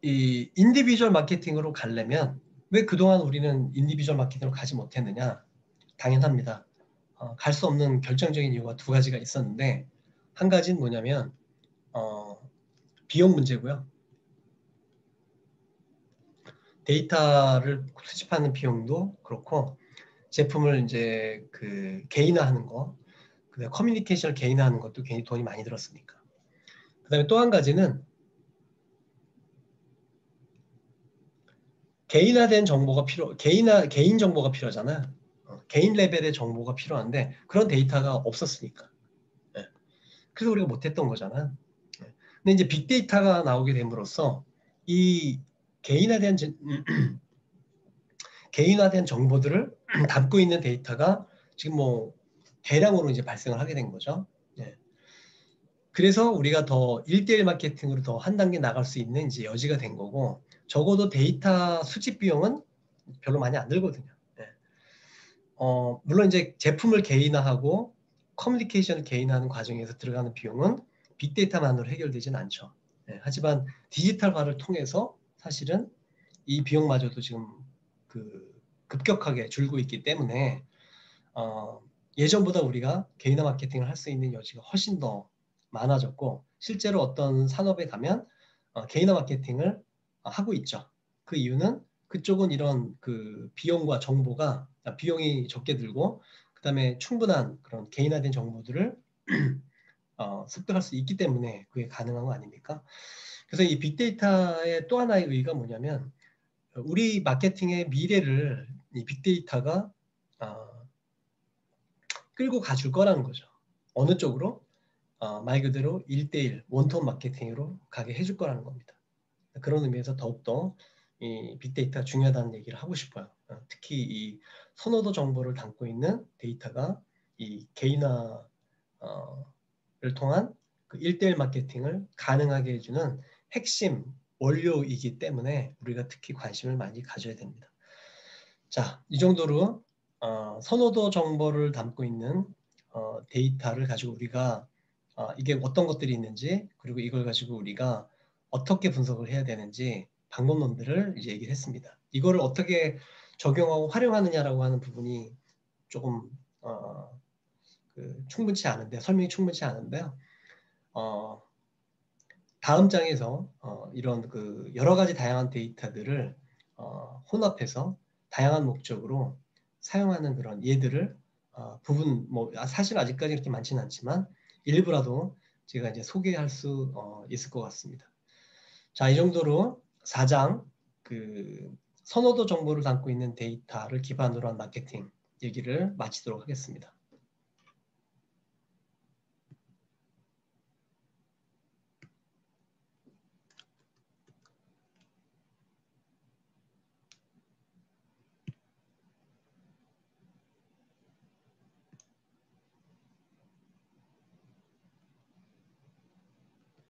이 인디비주얼 마케팅으로 가려면 왜 그동안 우리는 인디비주얼 마케팅으로 가지 못했느냐? 당연합니다. 갈 수 없는 결정적인 이유가 두 가지가 있었는데 한 가지는 뭐냐면 비용 문제고요. 데이터를 수집하는 비용도 그렇고 제품을 이제 그 개인화하는 거, 그다음에 커뮤니케이션을 개인화하는 것도 괜히 돈이 많이 들었으니까. 그다음에 또 한 가지는 개인화된 정보가 개인 정보가 필요하잖아요. 개인 레벨의 정보가 필요한데 그런 데이터가 없었으니까. 네. 그래서 우리가 못했던 거잖아요. 네. 근데 이제 빅데이터가 나오게 됨으로써 이 개인화된 개인화된 정보들을 담고 있는 데이터가 지금 뭐 대량으로 이제 발생을 하게 된 거죠. 네. 그래서 우리가 더 1대1 마케팅으로 더 한 단계 나갈 수 있는 이제 여지가 된 거고 적어도 데이터 수집 비용은 별로 많이 안 들거든요. 네. 물론 이제 제품을 개인화하고 커뮤니케이션을 개인화하는 과정에서 들어가는 비용은 빅데이터만으로 해결되지는 않죠. 네. 하지만 디지털화를 통해서 사실은 이 비용마저도 지금 그 급격하게 줄고 있기 때문에 예전보다 우리가 개인화 마케팅을 할 수 있는 여지가 훨씬 더 많아졌고 실제로 어떤 산업에 가면 개인화 마케팅을 하고 있죠. 그 이유는 그쪽은 이런 그 비용과 정보가 비용이 적게 들고 그다음에 충분한 그런 개인화된 정보들을 습득할 수 있기 때문에 그게 가능한 거 아닙니까? 그래서 이 빅데이터의 또 하나의 의의가 뭐냐면 우리 마케팅의 미래를 이 빅데이터가 끌고 가줄 거라는 거죠. 어느 쪽으로? 말 그대로 1대1 원톤 마케팅으로 가게 해줄 거라는 겁니다. 그런 의미에서 더욱더 이 빅데이터가 중요하다는 얘기를 하고 싶어요. 특히 이 선호도 정보를 담고 있는 데이터가 이 개인화를 통한 그 1대1 마케팅을 가능하게 해주는 핵심 원료이기 때문에 우리가 특히 관심을 많이 가져야 됩니다. 자, 이 정도로 선호도 정보를 담고 있는 데이터를 가지고 우리가 이게 어떤 것들이 있는지 그리고 이걸 가지고 우리가 어떻게 분석을 해야 되는지 방법론들을 이제 얘기를 했습니다. 이거를 어떻게 적용하고 활용하느냐라고 하는 부분이 조금 충분치 않은데 설명이 충분치 않은데요. 다음 장에서 이런 그 여러 가지 다양한 데이터들을 혼합해서 다양한 목적으로 사용하는 그런 예들을 부분 뭐 사실 아직까지 그렇게 많지는 않지만 일부라도 제가 이제 소개할 수 있을 것 같습니다. 자, 이 정도로 4장 그 선호도 정보를 담고 있는 데이터를 기반으로 한 마케팅 얘기를 마치도록 하겠습니다.